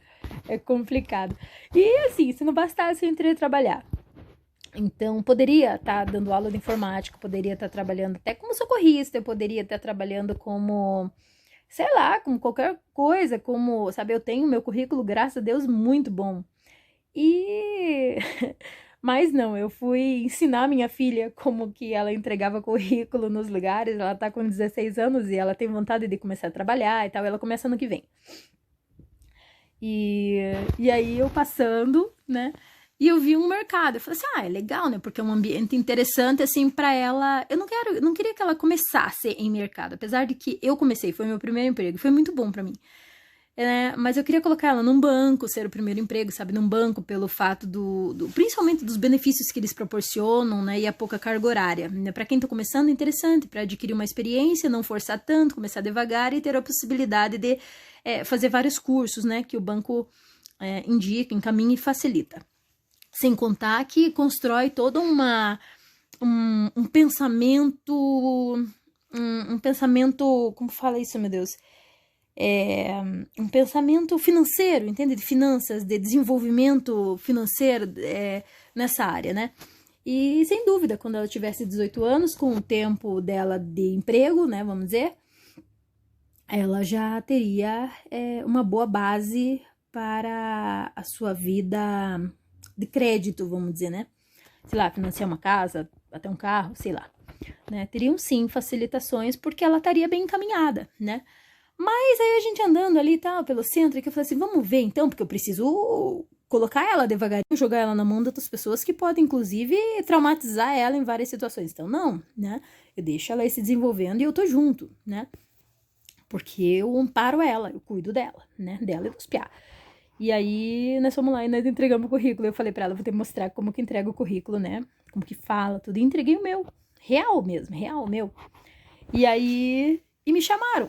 complicado. E assim, se não bastasse, eu entrei a trabalhar. Então, poderia estar dando aula de informática, poderia estar trabalhando até como socorrista, eu poderia estar trabalhando como, sei lá, como qualquer coisa, como, sabe, eu tenho meu currículo, graças a Deus, muito bom. E mas não, eu fui ensinar minha filha como que ela entregava currículo nos lugares. Ela tá com 16 anos e ela tem vontade de começar a trabalhar e tal. Ela começa ano que vem. E aí eu passando, né? E eu vi um mercado. Eu falei assim, é legal, né? Porque é um ambiente interessante, assim, pra ela. Eu não queria que ela começasse em mercado. Apesar de que eu comecei, foi meu primeiro emprego. Foi muito bom pra mim. Mas eu queria colocar ela num banco, ser o primeiro emprego, sabe, num banco, pelo fato principalmente dos benefícios que eles proporcionam, né, e a pouca carga horária, né, para quem tá começando é interessante, para adquirir uma experiência, não forçar tanto, começar devagar e ter a possibilidade de fazer vários cursos, né, que o banco indica, encaminha e facilita. Sem contar que constrói todo um pensamento, um pensamento, como fala isso, meu Deus? Um pensamento financeiro, entende? De finanças, de desenvolvimento financeiro nessa área, né? E sem dúvida, quando ela tivesse 18 anos, com o tempo dela de emprego, né, vamos dizer, ela já teria uma boa base para a sua vida de crédito, vamos dizer, né? Sei lá, financiar uma casa, até um carro, sei lá. Né? Teriam sim facilitações, porque ela estaria bem encaminhada, né? Mas aí a gente andando ali e tal, pelo centro, que eu falei assim, vamos ver então, porque eu preciso colocar ela devagarinho, jogar ela na mão de outras pessoas que podem, inclusive, traumatizar ela em várias situações. Então, não, né? Eu deixo ela ir se desenvolvendo e eu tô junto, né? Porque eu amparo ela, eu cuido dela, né? Dela e dos piá. E aí, nós fomos lá e nós entregamos o currículo. Eu falei pra ela, vou ter que mostrar como que entrega o currículo, né? Como que fala, tudo. E entreguei o meu. Real mesmo, real, meu. E aí, me chamaram.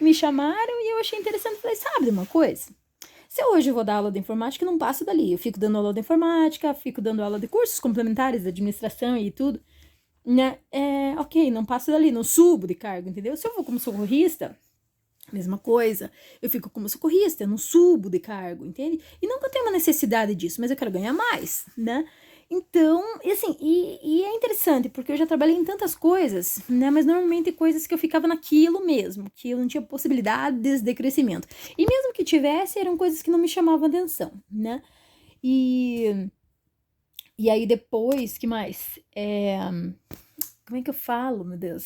Me chamaram e eu achei interessante. Falei, sabe de uma coisa? Se hoje eu vou dar aula de informática, eu não passo dali. Eu fico dando aula de informática, fico dando aula de cursos complementares de administração e tudo. Né? Ok, não passo dali, não subo de cargo, entendeu? Se eu vou como socorrista, mesma coisa. Eu fico como socorrista, eu não subo de cargo, entende? E não que eu tenha uma necessidade disso, mas eu quero ganhar mais, né? Então, e assim, e é interessante, porque eu já trabalhei em tantas coisas, né? Mas normalmente coisas que eu ficava naquilo mesmo, que eu não tinha possibilidades de crescimento. E mesmo que tivesse, eram coisas que não me chamavam atenção, né? E aí depois, que mais? Como é que eu falo, meu Deus?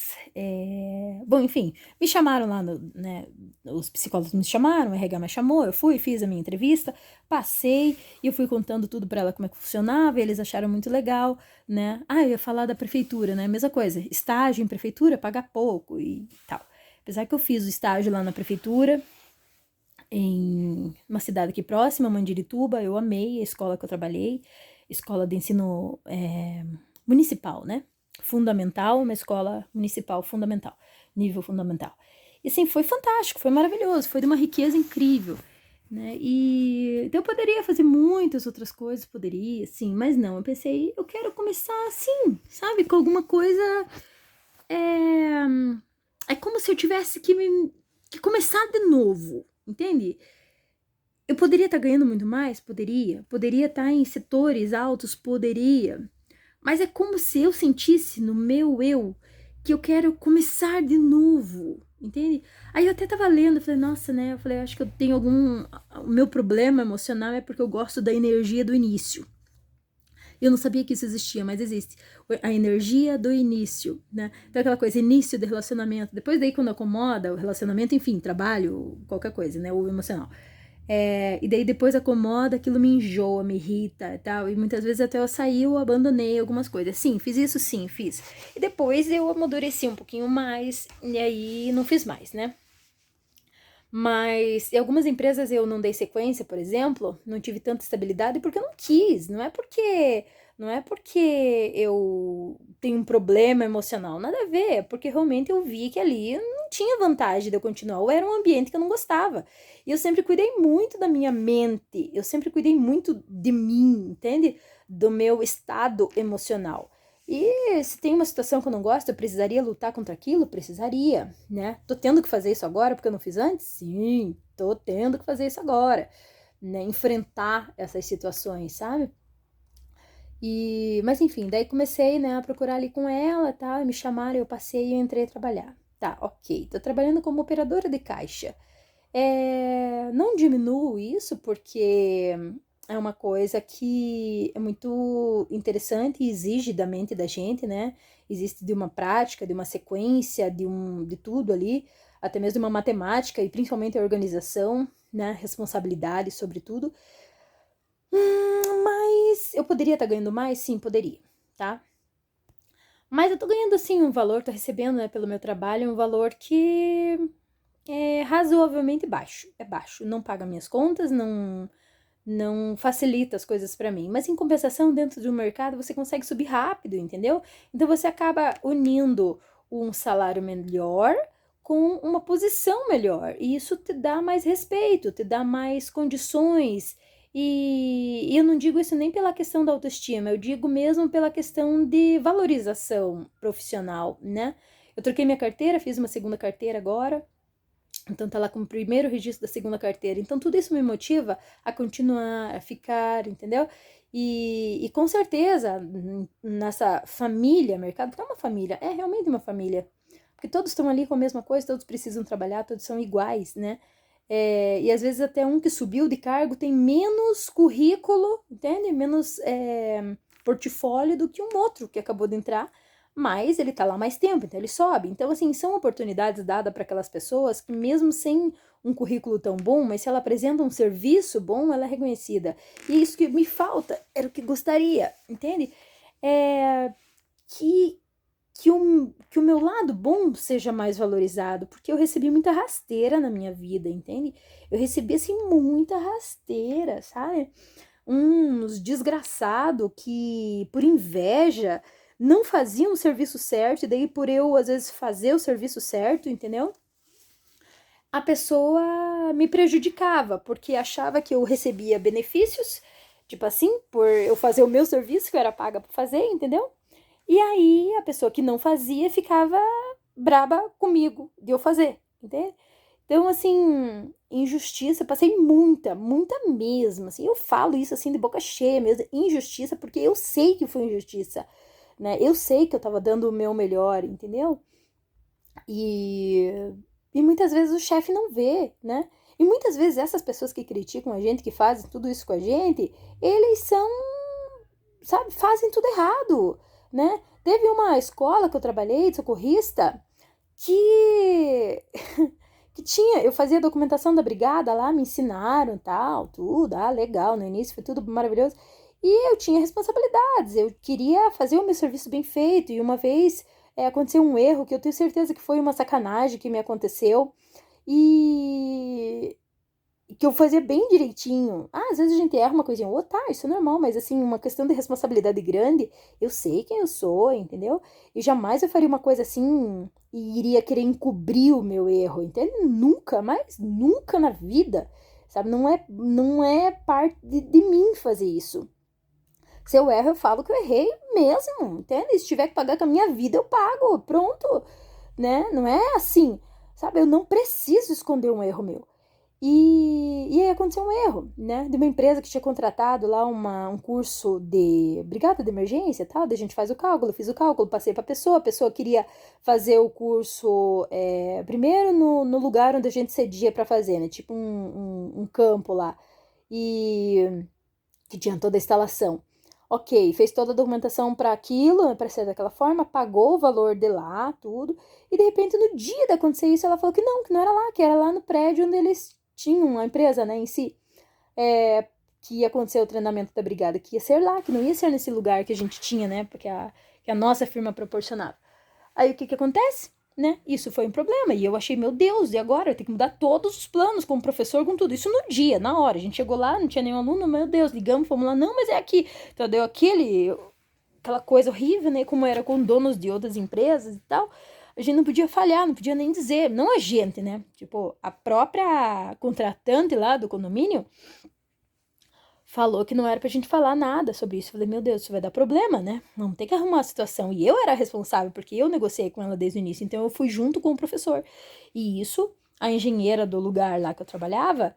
Bom, enfim, me chamaram lá, né? Os psicólogos me chamaram, o RH me chamou, eu fui, fiz a minha entrevista, passei, e eu fui contando tudo pra ela como é que funcionava, e eles acharam muito legal, né? Eu ia falar da prefeitura, né? Mesma coisa, estágio em prefeitura, paga pouco e tal. Apesar que eu fiz o estágio lá na prefeitura, em uma cidade aqui próxima, Mandirituba, eu amei a escola que eu trabalhei, escola de ensino municipal, né? fundamental, uma escola municipal fundamental, nível fundamental. E assim, foi fantástico, foi maravilhoso, foi de uma riqueza incrível, né? E então eu poderia fazer muitas outras coisas, poderia, sim, mas não, eu pensei, eu quero começar assim, sabe, com alguma coisa. É, é como se eu tivesse que começar de novo, entende? Eu poderia estar ganhando muito mais? Poderia. Poderia estar em setores altos? Poderia. Mas é como se eu sentisse no meu eu que eu quero começar de novo, entende? Aí eu até tava lendo, eu falei, nossa, né? Eu falei, acho que eu tenho algum. O meu problema emocional é porque eu gosto da energia do início. Eu não sabia que isso existia, mas existe. A energia do início, né? Então aquela coisa, início de relacionamento. Depois daí, quando acomoda o relacionamento, enfim, trabalho, qualquer coisa, né? O emocional. E daí depois acomoda, aquilo me enjoa, me irrita e tal. E muitas vezes até eu saí, eu abandonei algumas coisas. Sim, fiz isso, sim, fiz. E depois eu amadureci um pouquinho mais, e aí não fiz mais, né? Mas em algumas empresas eu não dei sequência, por exemplo, não tive tanta estabilidade porque eu não quis, não é porque eu tenho um problema emocional, nada a ver, é porque realmente eu vi que ali não tinha vantagem de eu continuar, ou era um ambiente que eu não gostava. E eu sempre cuidei muito da minha mente, eu sempre cuidei muito de mim, entende? Do meu estado emocional. E se tem uma situação que eu não gosto, eu precisaria lutar contra aquilo? Precisaria, né? Tô tendo que fazer isso agora porque eu não fiz antes? Sim, tô tendo que fazer isso agora, né? Enfrentar essas situações, sabe? Mas enfim, daí comecei, né, a procurar ali com ela, tá? Me chamaram, eu passei e eu entrei a trabalhar. Tá, ok. Tô trabalhando como operadora de caixa. Não diminuo isso porque é uma coisa que é muito interessante e exige da mente da gente, né? Existe de uma prática, de uma sequência, de tudo ali, até mesmo de uma matemática e principalmente a organização, né? Responsabilidade, sobretudo. Mas eu poderia estar ganhando mais? Sim, poderia, tá? Mas eu tô ganhando, assim, um valor, tô recebendo, né, pelo meu trabalho, um valor que é razoavelmente baixo. É baixo, não paga minhas contas, não facilita as coisas para mim. Mas em compensação, dentro de um mercado, você consegue subir rápido, entendeu? Então você acaba unindo um salário melhor com uma posição melhor. E isso te dá mais respeito, te dá mais condições. E eu não digo isso nem pela questão da autoestima, eu digo mesmo pela questão de valorização profissional, né? Eu troquei minha carteira, fiz uma segunda carteira agora, então tá lá com o primeiro registro da segunda carteira. Então tudo isso me motiva a continuar, a ficar, entendeu? E com certeza, nessa família, mercado, porque é uma família, é realmente uma família. Porque todos estão ali com a mesma coisa, todos precisam trabalhar, todos são iguais, né? E às vezes até um que subiu de cargo tem menos currículo, entende? Menos portfólio do que um outro que acabou de entrar, mas ele tá lá mais tempo, então ele sobe. Então, assim, são oportunidades dadas para aquelas pessoas que, mesmo sem um currículo tão bom, mas se ela apresenta um serviço bom, ela é reconhecida. E isso que me falta, era o que gostaria, entende? É, que, que o meu lado bom seja mais valorizado, porque eu recebi muita rasteira na minha vida, entende? Eu recebi, assim, muita rasteira, sabe? Uns desgraçado que, por inveja, não faziam o serviço certo, e daí por eu, às vezes, fazer o serviço certo, entendeu? A pessoa me prejudicava, porque achava que eu recebia benefícios, tipo assim, por eu fazer o meu serviço, que eu era paga pra fazer, entendeu? E aí a pessoa que não fazia ficava braba comigo de eu fazer, entende? Então, assim, injustiça, passei muita, muita mesmo, assim, eu falo isso assim de boca cheia mesmo, injustiça, porque eu sei que foi injustiça, né? Eu sei que eu tava dando o meu melhor, entendeu? E, e muitas vezes o chefe não vê, né? E muitas vezes essas pessoas que criticam a gente, que fazem tudo isso com a gente, eles são, sabe, fazem tudo errado, né? Teve uma escola que eu trabalhei de socorrista que que tinha, eu fazia documentação da brigada lá, me ensinaram tal, tudo, legal, no início foi tudo maravilhoso. E eu tinha responsabilidades, eu queria fazer o meu serviço bem feito. E uma vez aconteceu um erro que eu tenho certeza que foi uma sacanagem que me aconteceu. E, que eu fazia bem direitinho. Às vezes a gente erra uma coisinha ou outra, tá, isso é normal, mas assim, uma questão de responsabilidade grande, eu sei quem eu sou, entendeu? E jamais eu faria uma coisa assim e iria querer encobrir o meu erro, entende? Nunca, mas nunca na vida, sabe? Não é parte de mim fazer isso. Se eu erro, eu falo que eu errei mesmo, entende? Se tiver que pagar com a minha vida, eu pago, pronto, né? Não é assim, sabe? Eu não preciso esconder um erro meu. E aí aconteceu um erro, né? De uma empresa que tinha contratado lá um curso de brigada de emergência e tal. Daí a gente faz o cálculo, fiz o cálculo, passei para a pessoa queria fazer o curso primeiro no lugar onde a gente cedia para fazer, né? Tipo um campo lá. E que tinha toda a instalação. Ok, fez toda a documentação para aquilo, para ser daquela forma, pagou o valor de lá, tudo. E de repente, no dia de acontecer isso, ela falou que não era lá, que era lá no prédio onde eles tinham a empresa, né, em si. Que ia acontecer o treinamento da brigada, que ia ser lá, que não ia ser nesse lugar que a gente tinha, né, porque que a nossa firma proporcionava. Aí o que acontece? Né? Isso foi um problema. E eu achei, meu Deus, e agora? Eu tenho que mudar todos os planos com o professor, com tudo. Isso no dia, na hora. A gente chegou lá, não tinha nenhum aluno, meu Deus, ligamos, fomos lá, não, mas é aqui. Então deu aquela coisa horrível, né? Como era com donos de outras empresas e tal. A gente não podia falhar, não podia nem dizer. Não a gente, né? Tipo, a própria contratante lá do condomínio falou que não era pra gente falar nada sobre isso. Eu falei, meu Deus, isso vai dar problema, né? Vamos ter que arrumar a situação. E eu era responsável, porque eu negociei com ela desde o início. Então eu fui junto com o professor. E isso, a engenheira do lugar lá que eu trabalhava,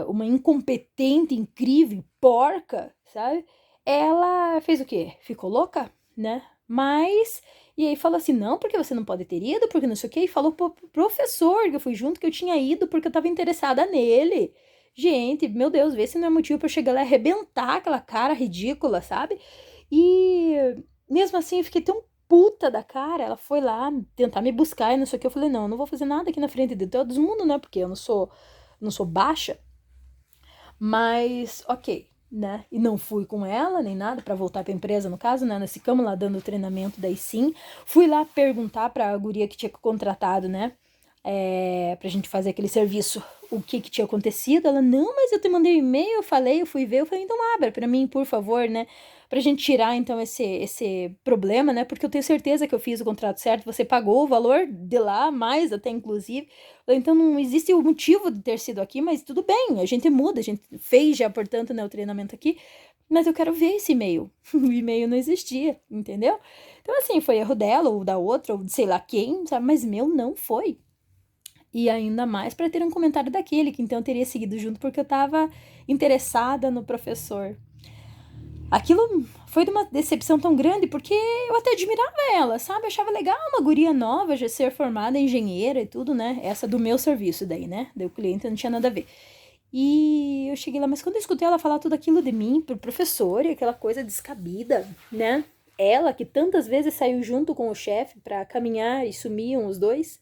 uma incompetente, incrível, porca, sabe? Ela fez o quê? Ficou louca, né? Mas. E aí falou assim: não, porque você não pode ter ido, porque não sei o quê. E falou pro professor que eu fui junto, que eu tinha ido porque eu tava interessada nele. Gente, meu Deus, vê se não é motivo pra eu chegar lá e arrebentar aquela cara ridícula, sabe? E mesmo assim eu fiquei tão puta da cara. Ela foi lá tentar me buscar e não sei o que. Eu falei, não, eu não vou fazer nada aqui na frente de todo mundo, né? Porque eu não sou baixa. Mas, ok, né? E não fui com ela nem nada pra voltar pra empresa, no caso, né? Nós ficamos lá dando treinamento, daí sim. Fui lá perguntar pra guria que tinha contratado, né? Pra gente fazer aquele serviço, o que tinha acontecido. Ela, não, mas eu te mandei um e-mail, eu falei, eu fui ver, eu falei, então abra pra mim, por favor, né? Pra gente tirar, então, esse problema, né? Porque eu tenho certeza que eu fiz o contrato certo, você pagou o valor de lá, mais até, inclusive. Então, não existe o motivo de ter sido aqui, mas tudo bem, a gente muda, a gente fez já, portanto, né, o treinamento aqui, mas eu quero ver esse e-mail. O e-mail não existia, entendeu? Então, assim, foi erro dela, ou da outra, ou de sei lá quem, sabe? Mas meu não foi. E ainda mais para ter um comentário daquele, que então eu teria seguido junto porque eu estava interessada no professor. Aquilo foi de uma decepção tão grande porque eu até admirava ela, sabe? Eu achava legal uma guria nova já ser formada engenheira e tudo, né? Essa do meu serviço daí, né? Daí o cliente não tinha nada a ver. E eu cheguei lá, mas quando eu escutei ela falar tudo aquilo de mim pro professor e aquela coisa descabida, né? Ela que tantas vezes saiu junto com o chefe para caminhar e sumiam os dois,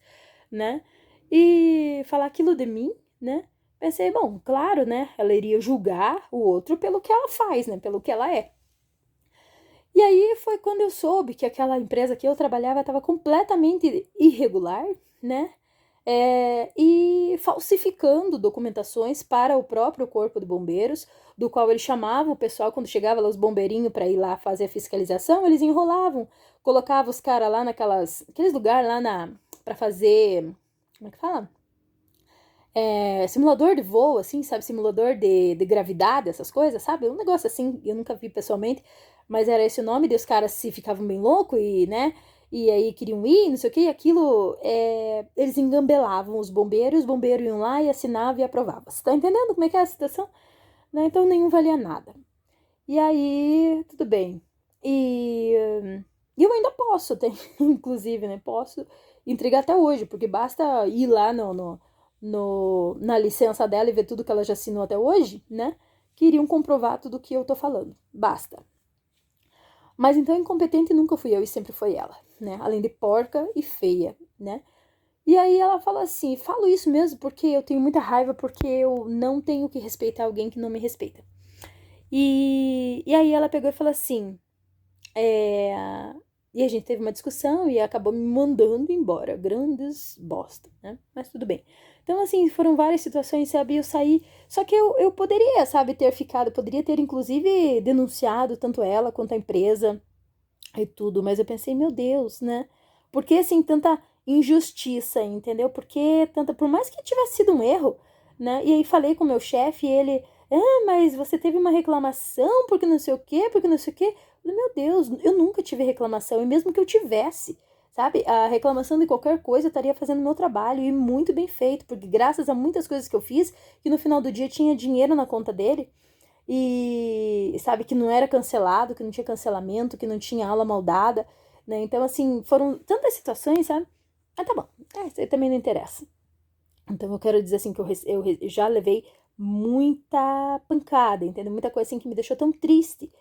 né? E falar aquilo de mim, né? Pensei, bom, claro, né? Ela iria julgar o outro pelo que ela faz, né? Pelo que ela é. E aí foi quando eu soube que aquela empresa que eu trabalhava estava completamente irregular, né? E falsificando documentações para o próprio Corpo de Bombeiros, do qual ele chamava o pessoal, quando chegava lá os bombeirinhos para ir lá fazer a fiscalização, eles enrolavam, colocavam os caras lá aqueles lugares lá para fazer, como é que fala? Simulador de voo, assim, sabe? Simulador de gravidade, essas coisas, sabe? Um negócio assim, eu nunca vi pessoalmente, mas era esse o nome, e os caras se ficavam bem loucos e, né? E aí queriam ir, não sei o que, e aquilo, eles engambelavam os bombeiros iam lá e assinavam e aprovavam. Você tá entendendo como é que é a situação? Né? Então nenhum valia nada. E aí, tudo bem. E eu ainda posso, inclusive, né? Posso entregar até hoje, porque basta ir lá na licença dela e ver tudo que ela já assinou até hoje, né? Que iriam comprovar tudo o que eu tô falando. Basta. Mas então incompetente nunca fui eu e sempre foi ela, né? Além de porca e feia, né? E aí ela fala assim, falo isso mesmo porque eu tenho muita raiva, porque eu não tenho que respeitar alguém que não me respeita. E aí ela pegou e falou assim, E a gente teve uma discussão e acabou me mandando embora. Grandes bosta, né? Mas tudo bem. Então, assim, foram várias situações, sabe? Eu saí. Só que eu poderia, sabe, ter ficado. Poderia ter, inclusive, denunciado tanto ela quanto a empresa e tudo. Mas eu pensei, meu Deus, né? Por que, assim, tanta injustiça, entendeu? Porque tanta. Por mais que tivesse sido um erro, né? E aí falei com o meu chefe e ele. Ah, mas você teve uma reclamação porque não sei o quê, porque não sei o quê. Eu falei, meu Deus, eu nunca tive reclamação. E mesmo que eu tivesse, sabe? A reclamação de qualquer coisa eu estaria fazendo meu trabalho e muito bem feito, porque graças a muitas coisas que eu fiz, que no final do dia tinha dinheiro na conta dele e, sabe, que não era cancelado, que não tinha cancelamento, que não tinha aula maldada, né? Então, assim, foram tantas situações, sabe? Ah, tá bom. Isso aí também não interessa. Então, eu quero dizer, assim, que eu já levei muita pancada, entendeu? Muita coisa, assim, que me deixou tão triste,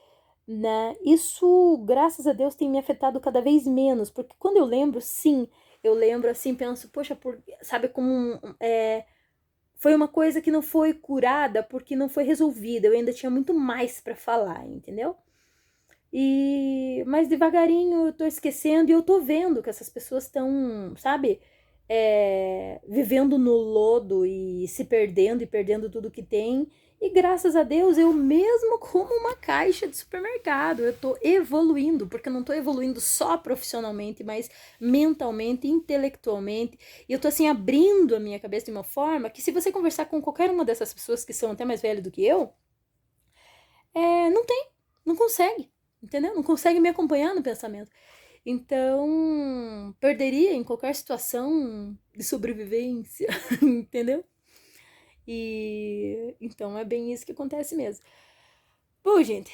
né? Isso, graças a Deus, tem me afetado cada vez menos, porque quando eu lembro, sim, eu lembro assim, penso, poxa, sabe como foi uma coisa que não foi curada porque não foi resolvida, eu ainda tinha muito mais pra falar, entendeu? Mas devagarinho eu tô esquecendo e eu tô vendo que essas pessoas estão, sabe, vivendo no lodo e se perdendo e perdendo tudo que tem. E graças a Deus, eu mesmo como uma caixa de supermercado, eu tô evoluindo, porque eu não tô evoluindo só profissionalmente, mas mentalmente, intelectualmente. E eu tô assim abrindo a minha cabeça de uma forma que se você conversar com qualquer uma dessas pessoas que são até mais velhas do que eu, não tem, não consegue, entendeu? Não consegue me acompanhar no pensamento. Então, perderia em qualquer situação de sobrevivência, entendeu? E então é bem isso que acontece mesmo. Bom, gente,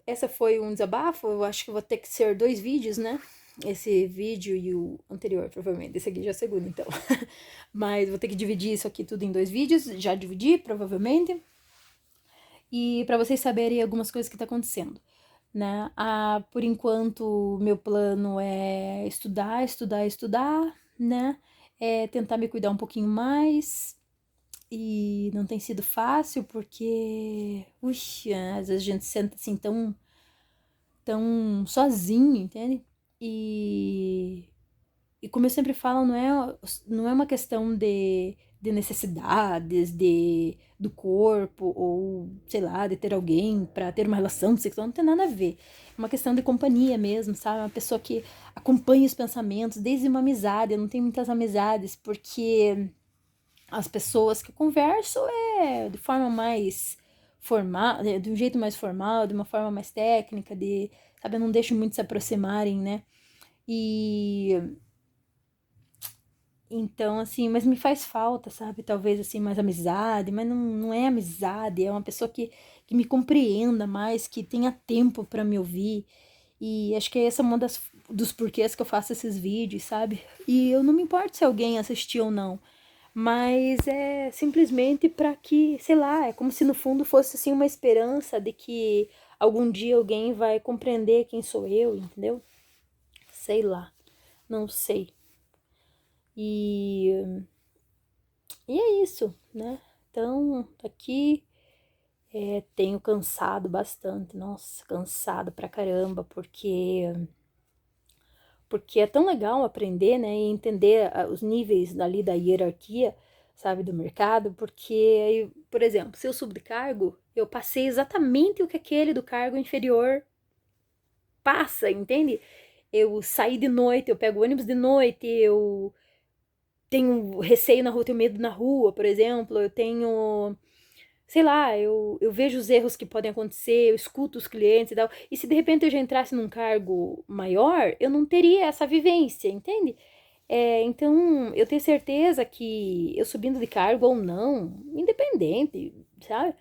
essa foi um desabafo. Eu acho que vou ter que ser 2 vídeos, né? Esse vídeo e o anterior, provavelmente. Esse aqui já é o segundo, então. Mas vou ter que dividir isso aqui tudo em 2 vídeos. Já dividi, provavelmente. E para vocês saberem algumas coisas que tá acontecendo, né? Por enquanto, meu plano é estudar, estudar, estudar, né? É tentar me cuidar um pouquinho mais. E não tem sido fácil porque, uxa, às vezes a gente se sente assim tão sozinho, entende? E, e como eu sempre falo, não é uma questão de necessidades do corpo ou, sei lá, de ter alguém para ter uma relação sexual, não tem nada a ver. É uma questão de companhia mesmo, sabe? Uma pessoa que acompanha os pensamentos, desde uma amizade. Eu não tenho muitas amizades porque as pessoas que eu converso de forma mais formal, de um jeito mais formal, de uma forma mais técnica, sabe, eu não deixo muito se aproximarem, né? E então, assim, mas me faz falta, sabe? Talvez, assim, mais amizade, mas não é amizade, é uma pessoa que me compreenda mais, que tenha tempo para me ouvir. E acho que essa é uma dos porquês que eu faço esses vídeos, sabe? E eu não me importo se alguém assistir ou não, mas é simplesmente para que, sei lá, é como se no fundo fosse, assim, uma esperança de que algum dia alguém vai compreender quem sou eu, entendeu? Sei lá, não sei. E E é isso, né? Então, aqui tenho cansado bastante, nossa, cansado pra caramba, porque é tão legal aprender, né, e entender os níveis dali da hierarquia, sabe, do mercado, porque, por exemplo, se eu subo de cargo, eu passei exatamente o que aquele do cargo inferior passa, entende? Eu saí de noite, eu pego ônibus de noite, eu tenho receio na rua, tenho medo na rua, por exemplo, eu tenho, sei lá, eu vejo os erros que podem acontecer, eu escuto os clientes e tal. E se de repente eu já entrasse num cargo maior, eu não teria essa vivência, entende? Então, eu tenho certeza que eu subindo de cargo ou não, independente, sabe?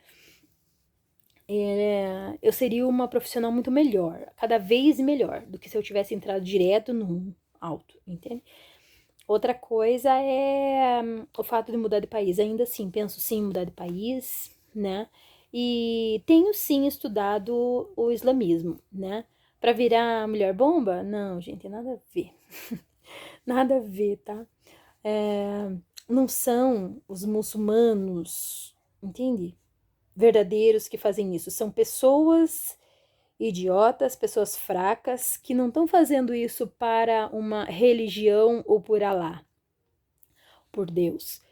Eu seria uma profissional muito melhor, cada vez melhor, do que se eu tivesse entrado direto no alto, entende? Outra coisa é o fato de mudar de país. Ainda assim, penso sim em mudar de país, né? E tenho sim estudado o islamismo, né? Pra virar mulher bomba? Não, gente, nada a ver. Nada a ver, tá? Não são os muçulmanos, entende? Verdadeiros que fazem isso. São pessoas idiotas, pessoas fracas, que não estão fazendo isso para uma religião ou por Alá, por Deus.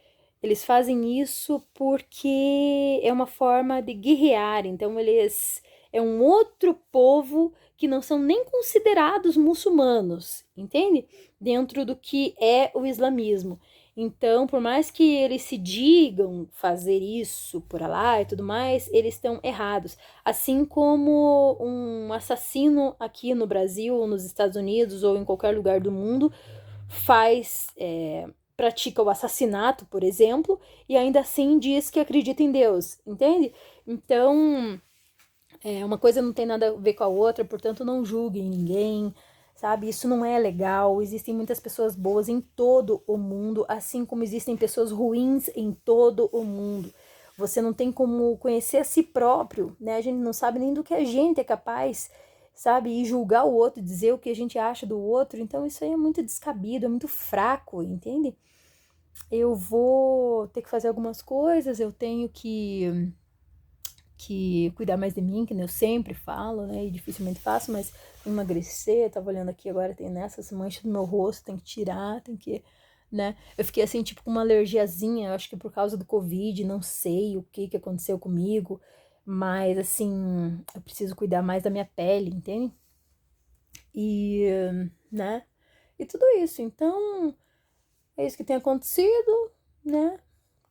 Eles fazem isso porque é uma forma de guerrear, então eles é um outro povo que não são nem considerados muçulmanos, entende? Dentro do que é o islamismo. Então, por mais que eles se digam fazer isso por Alá e tudo mais, eles estão errados. Assim como um assassino aqui no Brasil, ou nos Estados Unidos, ou em qualquer lugar do mundo, pratica o assassinato, por exemplo, e ainda assim diz que acredita em Deus, entende? Então, uma coisa não tem nada a ver com a outra, portanto, não julguem ninguém, sabe? Isso não é legal. Existem muitas pessoas boas em todo o mundo, assim como existem pessoas ruins em todo o mundo. Você não tem como conhecer a si próprio, né? A gente não sabe nem do que a gente é capaz, sabe? E julgar o outro, dizer o que a gente acha do outro. Então, isso aí é muito descabido, é muito fraco, entende? Eu vou ter que fazer algumas coisas, eu tenho que cuidar mais de mim, que eu sempre falo, né, e dificilmente faço, mas emagrecer, tava olhando aqui agora, tem nessas manchas no meu rosto, tem que tirar, tem que, né, eu fiquei assim, tipo, com uma alergiazinha, eu acho que por causa do Covid, não sei o que aconteceu comigo, mas, assim, eu preciso cuidar mais da minha pele, entende? E, né, e tudo isso, então, é isso que tem acontecido, né,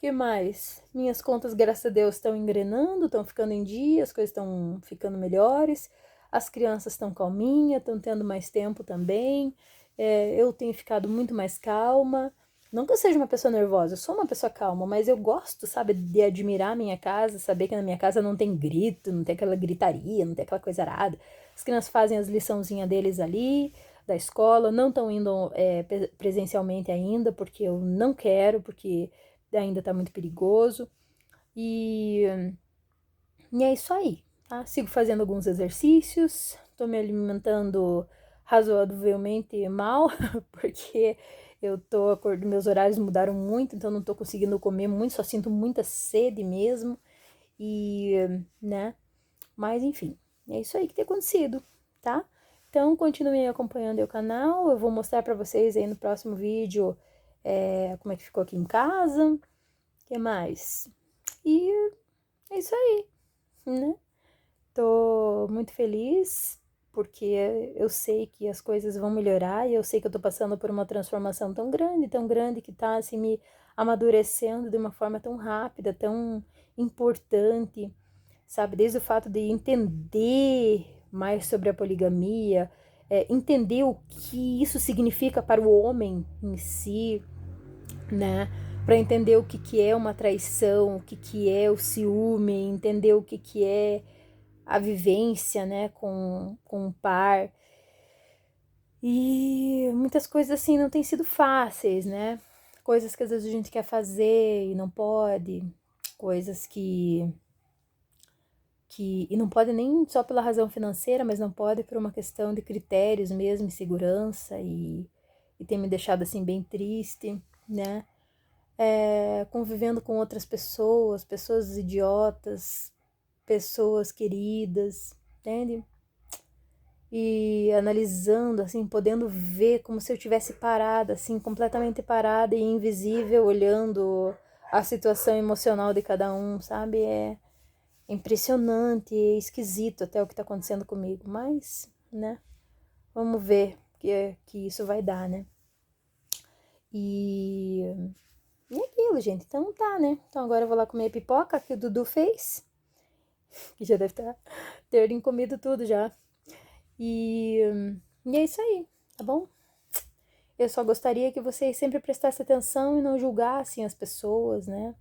que mais? Minhas contas, graças a Deus, estão engrenando, estão ficando em dia, as coisas estão ficando melhores. As crianças estão calminhas, estão tendo mais tempo também. Eu tenho ficado muito mais calma. Não que eu seja uma pessoa nervosa, eu sou uma pessoa calma, mas eu gosto, sabe, de admirar a minha casa, saber que na minha casa não tem grito, não tem aquela gritaria, não tem aquela coisa arada. As crianças fazem as liçãozinhas deles ali, da escola, não estão indo presencialmente ainda, porque eu não quero, porque ainda tá muito perigoso. E, e é isso aí, tá? Sigo fazendo alguns exercícios, tô me alimentando razoavelmente mal, porque meus horários mudaram muito, então não tô conseguindo comer muito, só sinto muita sede mesmo. E, né? Mas enfim, é isso aí que tem acontecido, tá? Então continue acompanhando o canal, eu vou mostrar pra vocês aí no próximo vídeo como é que ficou aqui em casa. Que mais? E é isso aí, né? Tô muito feliz porque eu sei que as coisas vão melhorar e eu sei que eu tô passando por uma transformação tão grande que tá assim me amadurecendo de uma forma tão rápida, tão importante, sabe? Desde o fato de entender mais sobre a poligamia, entender o que isso significa para o homem em si, né? Para entender o que é uma traição, o que é o ciúme, entender o que é a vivência, né, com o par. E muitas coisas assim não têm sido fáceis, né? Coisas que às vezes a gente quer fazer e não pode, coisas e não pode nem só pela razão financeira, mas não pode por uma questão de critérios mesmo, e segurança, e tem me deixado assim bem triste, né? Convivendo com outras pessoas, pessoas idiotas, pessoas queridas, entende? E analisando, assim, podendo ver como se eu tivesse parada, assim, completamente parada e invisível, olhando a situação emocional de cada um, sabe? É impressionante, é esquisito até o que tá acontecendo comigo, mas, né? Vamos ver que isso vai dar, né? E é aquilo, gente. Então tá, né? Então agora eu vou lá comer a pipoca que o Dudu fez. Que já deve ter comido tudo já. E, e é isso aí, tá bom? Eu só gostaria que vocês sempre prestassem atenção e não julgassem as pessoas, né?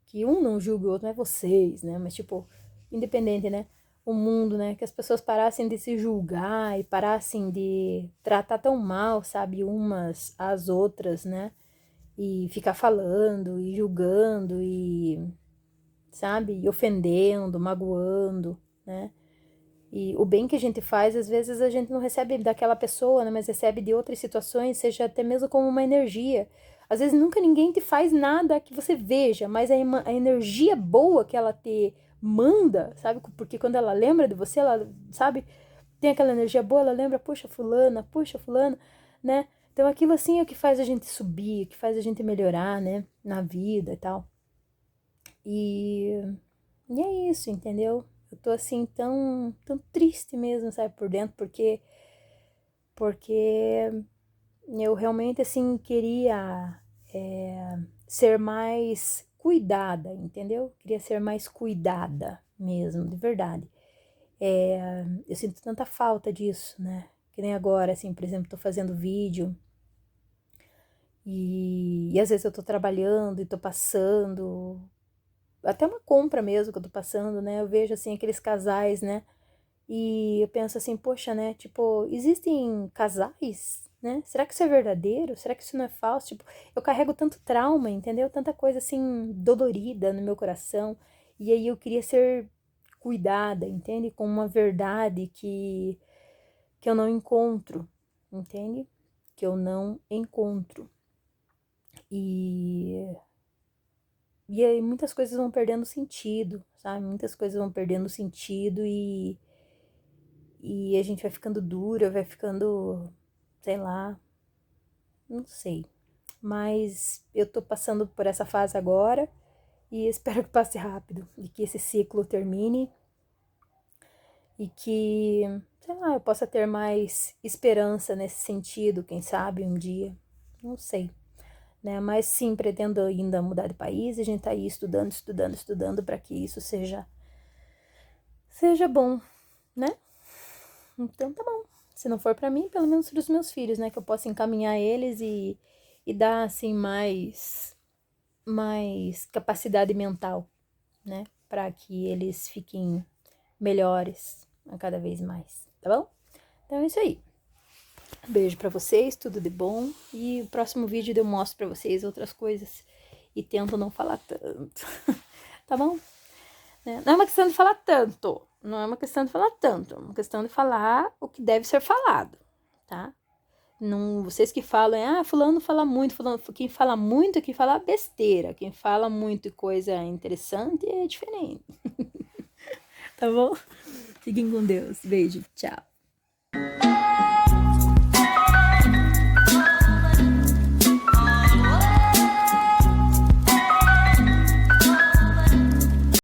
Que um não julgue o outro, não é vocês, né? Mas, tipo, independente, né? O mundo, né? Que as pessoas parassem de se julgar e parassem de tratar tão mal, sabe? Umas às outras, né? E ficar falando e julgando e, sabe? E ofendendo, magoando, né? E o bem que a gente faz, às vezes a gente não recebe daquela pessoa, né? Mas recebe de outras situações, seja até mesmo como uma energia. Às vezes nunca ninguém te faz nada que você veja, mas a energia boa que ela te manda, sabe? Porque quando ela lembra de você, ela, sabe, tem aquela energia boa, ela lembra, puxa, fulana, né? Então aquilo assim é o que faz a gente subir, o que faz a gente melhorar, né? Na vida e tal. E, e é isso, entendeu? Eu tô assim tão triste mesmo, sabe, por dentro, porque eu realmente assim queria ser mais cuidada, entendeu? Queria ser mais cuidada mesmo, de verdade. Eu sinto tanta falta disso, né? Que nem agora, assim, por exemplo, tô fazendo vídeo e às vezes eu tô trabalhando e tô passando, até uma compra mesmo que eu tô passando, né? Eu vejo, assim, aqueles casais, né? E eu penso assim, poxa, né? Tipo, existem casais, né? Será que isso é verdadeiro? Será que isso não é falso? Tipo, eu carrego tanto trauma, entendeu? Tanta coisa assim dolorida no meu coração. E aí eu queria ser cuidada, entende? Com uma verdade que eu não encontro, entende? Que eu não encontro. E e aí muitas coisas vão perdendo sentido, sabe? Muitas coisas vão perdendo sentido e a gente vai ficando dura, vai ficando, sei lá, não sei. Mas eu tô passando por essa fase agora e espero que passe rápido e que esse ciclo termine e que, sei lá, eu possa ter mais esperança nesse sentido, quem sabe um dia, não sei, né? Mas sim, pretendo ainda mudar de país e a gente tá aí estudando para que isso seja bom, né? Então tá bom. Se não for pra mim, pelo menos pros meus filhos, né? Que eu possa encaminhar eles e dar, assim, mais capacidade mental, né? Pra que eles fiquem melhores a cada vez mais, tá bom? Então é isso aí. Beijo pra vocês, tudo de bom. E o próximo vídeo eu mostro pra vocês outras coisas e tento não falar tanto, tá bom? Não é uma questão de falar tanto, não é uma questão de falar tanto, é uma questão de falar o que deve ser falado, tá? Não, vocês que falam, fulano fala muito, fulano, quem fala muito é quem fala besteira, quem fala muito e coisa interessante é diferente, tá bom? Fiquem com Deus, beijo, tchau.